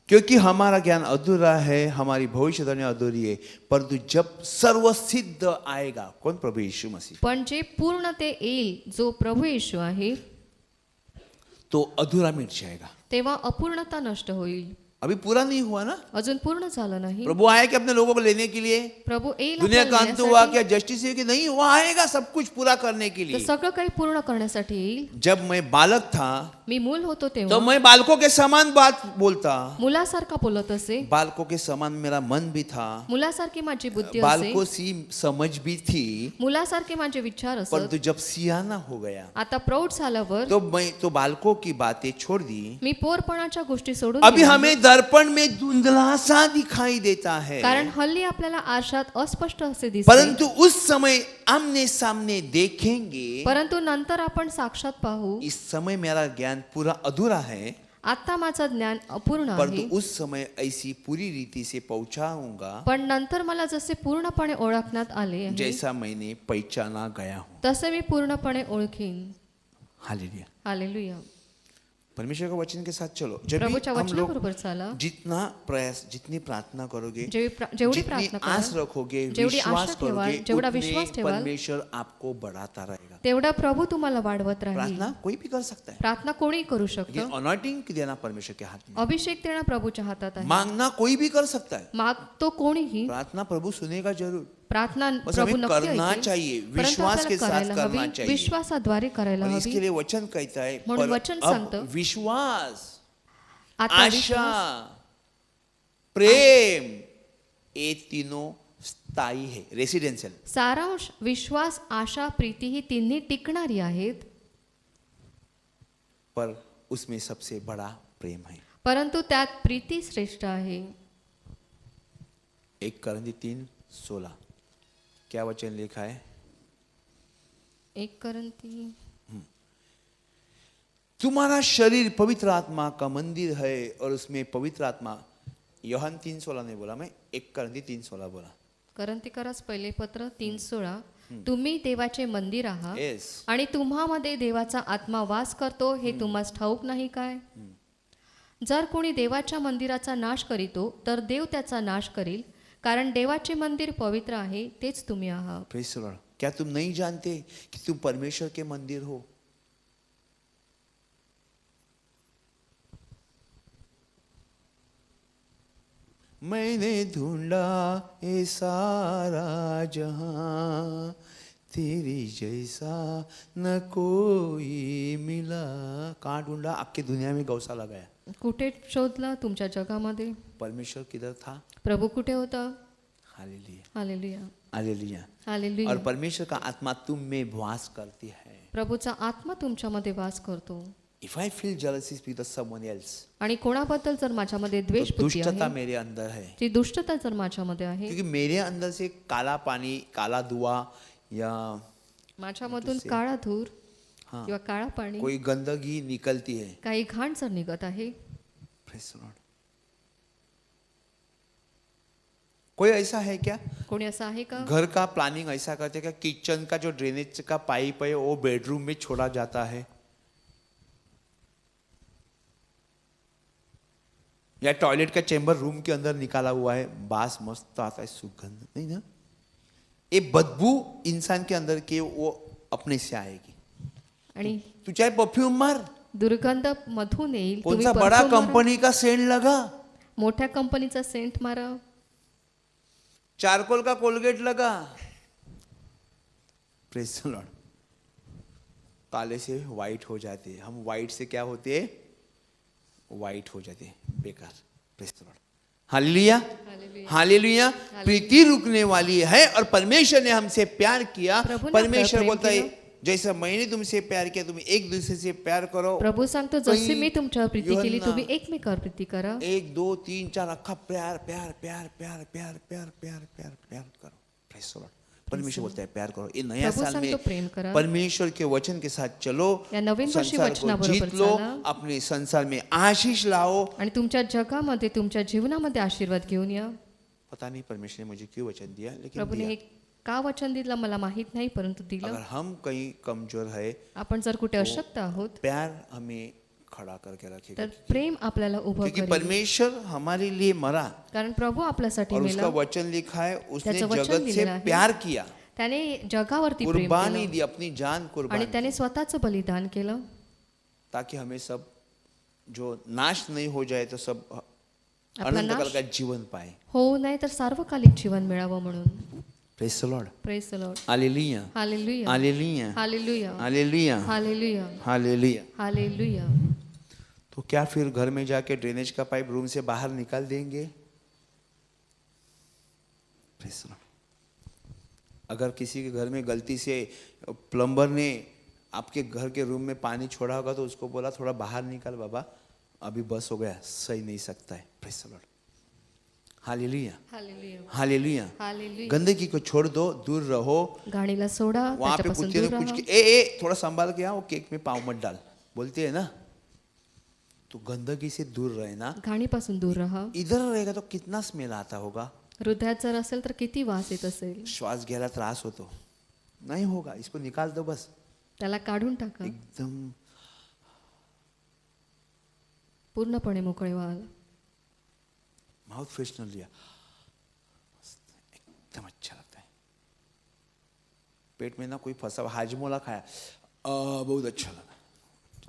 क्योंकि हमारा ज्ञान अधूरा है, हमारी भविष्यवाणी अधूरी है, परंतु जब सर्वसिद्ध आएगा, कौन? प्रभु यीशु मसीह, पण जे पूर्ण ते येईल, जो प्रभू येशू आहे, तो अधूरा मिट जाएगा. तेव्हा अपूर्णता नष्ट होईल. अभी पूरा नहीं हुआ ना. अजून पूर्ण झालं नाही. प्रभु आया कि अपने लोगों को लेने के लिए. प्रभू येईल दुनिया का आपल्याला अंत हुआ नेण्यासाठी. क्या जस्टिस है कि नहीं, वो आएगा सब कुछ पूरा करने के तर लिए. सगळं काही पूर्ण करण्यासाठी येईल. जब मैं बालक था मी मूल होतो तो तेव्हा मैं बालकों के समान बात बोलता. मुलासारखा बोलत असे. बालकों के समान मेरा मन भी था, मुलासारखी माझी बुद्धी असे. बालकों सी समझ भी थी. मुलासारखे माझे विचार असत. परंतु जब सियाना हो गया आता प्रौढ झाल्यावर तो मैं तो बालकों की बातें छोड़ दी. मी पोरपणाच्या गोष्टी सोडून अभी दिल्या. हमें दर्पण में धुंधला सा दिखाई देता है, कारण हल्ली आपल्याला आरशात अस्पष्ट असे दिसते. परंतु उस समय आमने सामने देखेंगे. परंतु नंतर आपण साक्षात पाहू. इस समय मेरा ज्ञान पूरा अधूरा है, आता माझं ज्ञान अपूर्ण आहे. परंतु उस समय ऐसी पूरी रीति से पहुंचाऊंगा पण नंतर मला जसे पूर्णपणे ओळखण्यात आले आहे, जैसा मैंने पहचाना गया हूं. तसे मी पूर्णपणे ओळखीन. हालेलुया. हालेलुया. परमेश्वर के वचन के साथ चलो. जब भी प्रभूच्या हम लोग वचनाबरोबर चाला. जितना प्रयास, जितनी प्रार्थना करोगे, जेवढी जितनी प्रार्थना आस कराल, रखोगे, जेवढी विश्वास आशा ठेवाल, करोगे, जेवढा उतने विश्वास ठेवाल, परमेश्वर आपको बढ़ाता रहेगा. तेवढा प्रभू तुम्हाला वाढवत राहील. प्रार्थना कोई भी कर सकता है, प्रार्थना कोणी करू लेकिन शकतं. अनॉइंटिंग देना परमेश्वर के हाथ में. अभिषेक देणं प्रभूच्या हातात आहे. मांगना कोई भी कर सकता है, मागतो कोणीही. प्रार्थना प्रभु सुनेगा जरूर. प्रार्थना बस प्रभू हमें नक्की करना ऐकेल. चाहिए, परंतु विश्वास आपल्याला के साथ करायला करना हवी. चाहिए. विश्वासाद्वारे करायला और इसके हवी. लिए वचन कहता है, म्हणून पर वचन अब सांगतं, विश्वास, आता आशा, विश्वास, प्रेम, ये तीनों स्थायी है, रेसिडेंशियल. सारांश विश्वास, आशा, प्रीती ही तिन्ही टिकणारी आहेत. पर उसमें सबसे बड़ा प्रेम है. परंतु त्यात प्रीती श्रेष्ठ आहे. 1 Corinthians 3:16 क्या वचन लिखा है? 1 Corinthians तुम्हारा शरीर पवित्र आत्मा का मंदिर है और उसमें पवित्र आत्मा, योहान 3:16 नहीं बोला मैं, 1 Corinthians 3:16 बोला. करंथिकरास पहिले पत्र 3:16. तुम्ही देवाचे मंदिर आहात Yes. आणि तुम्हामध्ये देवाचा आत्मा वास करतो हे तुम्हास ठाऊक नाही काय? जर कोणी देवाच्या मंदिराचा नाश करीतो तर देव त्याचा नाश करील, कारण देवाचे मंदिर पवित्र आहे, तेच तुम्ही आहात. Praise the Lord. क्या तुम नहीं जानते कि तुम परमेश्वर के मंदिर हो? मैंने ढूंढा ये सारा जहां, तेरी जैसा न कोई मिला. कहाँ ढूंढा? आपकी दुनिया में गौशाला गया. कुठे शोधला तुमच्या जगामध्ये? परमेश्वर किधर था? प्रभू कुठे होता? Hallelujah, hallelujah, hallelujah. हालेलुया. और परमेश्वर का आत्मा तुम में वास करती है. प्रभूचा आत्मा तुमच्यामध्ये वास करतो. If I feel jealousy with someone else, आणि कोणाबद्दल जर माझ्यामध्ये द्वेष तो बुद्धी दुष्टता आहे, मेरे अंदर है. ती दुष्टता जर माझ्यामध्ये आहे, क्योंकि मेरे अंदर से काला पानी, काला धुआं या माझ्यामधून काळा धूर हाँ, किंवा काळा पाणी, कोई गंदगी निकलती है. काही घाण जर निघत आहे, Praise the Lord. कोई ऐसा है क्या? कोणी असं आहे का? घर का प्लानिंग ऐसा करते क्या किचन का जो ड्रेनेज का पाइप है वो बेडरूम में छोड़ा जाता है, या टॉयलेट का चेंबर रूम के अंदर निकाला हुआ है, बास मस्त आता है, सुगंध नहीं ना. ये बदबू इंसान के अंदर के वो अपने से आएगी. आणि तू चाहे परफ्यूम मार, दुर्गंध मधून येईल. कौन तुम्ही सा बड़ा परफ्यूम मारा, कंपनी का सेंट लगा, मोठ्या कंपनीचा सेंट मारा, चारकोल का कोलगेट लगा, प्रेज द लॉर्ड, काले से वाइट हो जाते हैं. हम वाइट से क्या होते हैं? वाइट हो जाते हैं, बेकार. Praise the Lord. Hallelujah, hallelujah. Preeti रुकने वाली है और परमेश्वर ने हमसे प्यार किया. प्रभु ने परमेश्वर प्रेम बोलता है किया. जैसा मैंने तुमसे प्यार किया तुम एक दूसरे से प्यार करो. प्रभू सांगतो जसे कहीं मी तुमच्यावर प्रीती केली योहन्ना तुम्ही एकमेकावर प्रीती करा. 1 2 3 4 अख्खा प्यार प्यार प्यार प्यार प्यार प्यार प्यार प्यार प्यार करो. Praise the Lord. परमेश्वर बोलता है प्यार करो. ये नया प्रभु साल सांगतो प्रेम में करा. परमेश्वर के वचन के साथ चलो. या नवीन वर्षी संसार को वचनाबरोबर जीत लो. चाला. अपने संसार में आशीष लाओ. आणि तुमच्या जगामध्ये तुमच्या जीवनामध्ये आशीर्वाद घेऊन या. पता नहीं परमेश्वर ने मुझे क्यों वचन दिया, लेकिन प्रभूने दिया. हे का वचन दिलं मला माहित नाही, परंतु अगर दिलं. हम कहीं कमजोर है, आपण जर कुठे अशक्त आहोत प्यार हमें खड़ा करके रखेगा. तर प्रेम आपल्याला उभं क्योंकि करेल. परमेश्वर हमारे लिए मरा कारण प्रभू आपल्यासाठी और उसका मेला. वचन लिखा है उसने त्याचं वचन जगत से लिहिलेलं आहे. प्यार किया, त्याने जगावरती प्रेम कुर्बानी केलं दी, अपनी जान आणि कुर्बान त्याने स्वतःचं बलिदान केलं, ताकि हमें सब जो नाश नहीं हो जाए तो सब आपला अनंत काल नाश का जीवन पाए. होऊ नये तर सार्वकालिक जीवन मिळावं म्हणून. Praise the Lord. Praise the Lord. Hallelujah, hallelujah, hallelujah, hallelujah, hallelujah, hallelujah, hallelujah. Hallelujah. तो क्या फिर घर में जाके ड्रेनेज का पाइप रूम से बाहर निकाल देंगे? Praise the Lord. अगर किसी के घर में गलती से प्लम्बर ने आपके घर के रूम में पानी छोड़ा होगा तो उसको बोला थोड़ा बाहर निकाल बाबा, अभी बस हो गया, सही नहीं सकता है. Praise the Lord. Hallelujah, hallelujah, hallelujah. Hallelujah. गंदगी को छोड़ दो, दूर रहो. गाणीला सोडा, वहां पे त्याच्यापासून कुत्ते ने दूर कुछ राहा. ए थोड़ा संभाल के आओ, केक में पाँव मत डाल, बोलते हैं ना. तो गंदगी से दूर रहना. घाणीपासून दूर राहा. इधर रहेगा तो कितना स्मेल आता होगा. हृदयात जर असेल तर किती वास येत असेल. श्वास घ्यायला त्रास होतो. नहीं होगा, इसको निकाल दो बस. त्याला काढून टाका. एकदम पूर्णपणे मोकळे व्हाल. माउथ फ्रेशनर लिया, एकदम अच्छा लगता है. पेट में ना कोई फंसा हुआ हाजमोला खाया, बहुत अच्छा लगा.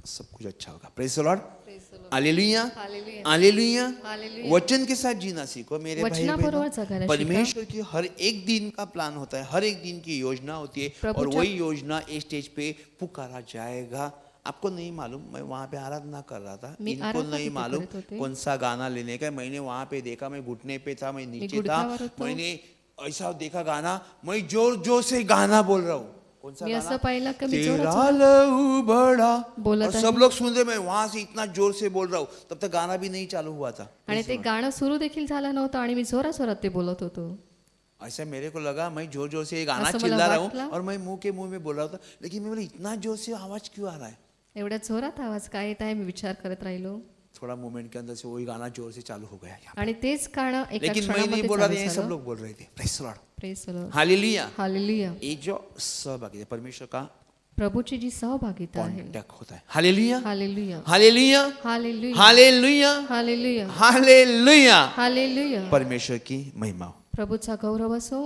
सब कुछ अच्छा होगा. Praise the Lord. Hallelujah, hallelujah, hallelujah. Hallelujah. वचन के साथ जीना सीखो मेरे भाई वचनाबरोबर जगायला बहनों. शिका. परमेश्वर की हर एक दिन का प्लान होता है, हर एक दिन की योजना होती है, और प्रभुच्या- वही योजना इस स्टेज पे पुकारा जाएगा. आपको नहीं मालूम, मैं वहाँ पे आराधना कर रहा था, मी इनको आराधना नहीं तिथे मालूम करत होते. कौन सा गाना लेने का. मैंने वहाँ पे देखा, मैं घुटने पे था, मैं नीचे था, गुडघ्यावर होतो. मैंने ऐसा देखा गाना, मैं जोर जोर से गाना बोल रहा हूँ. कौन सा मी गाना? असं पाहिलं की मी तेरा जोरात लहू बड़ा, बोलत और आहे. सब लोग सुन रहे, मैं वहां से इतना जोर से बोल रहा हूँ, तब तक गाना भी नहीं चालू हुआ था. आणि ते गाणं सुरू देखील झालं नव्हतं आणि मी जोरात जोरात ते बोलत होतो. ऐसा मेरे को लगा मैं जोर जोर से ये गाना असं मला चिल्ला रहा वाटलं. हूँ और मैं मुंह के मुंह में बोल रहा था, लेकिन मैं बोला इतना जोर से आवाज क्यों आ रहा है. एवढ्या जोरात आवाज काय येत आहे मी विचार करत राहिलो. थोड़ा मोमेंट के अंदर से वही गाना जोर से चालू हो गया यहाँ. आणि तेच गाणं एका लेकिन मैं नहीं क्षणामध्ये बोल रहा था, चालू ये सब झालं. लोग बोल रहे थे. Praise the Lord. Praise the Lord. Hallelujah. Hallelujah. ये जो सहभागी है परमेश्वर का प्रभूची जी सहभागिता आहे. कॉन्टैक्ट होता है. Hallelujah, hallelujah, hallelujah, hallelujah, hallelujah, hallelujah, hallelujah. Hallelujah. परमेश्वर की महिमा हो. प्रभूचा गौरव असो.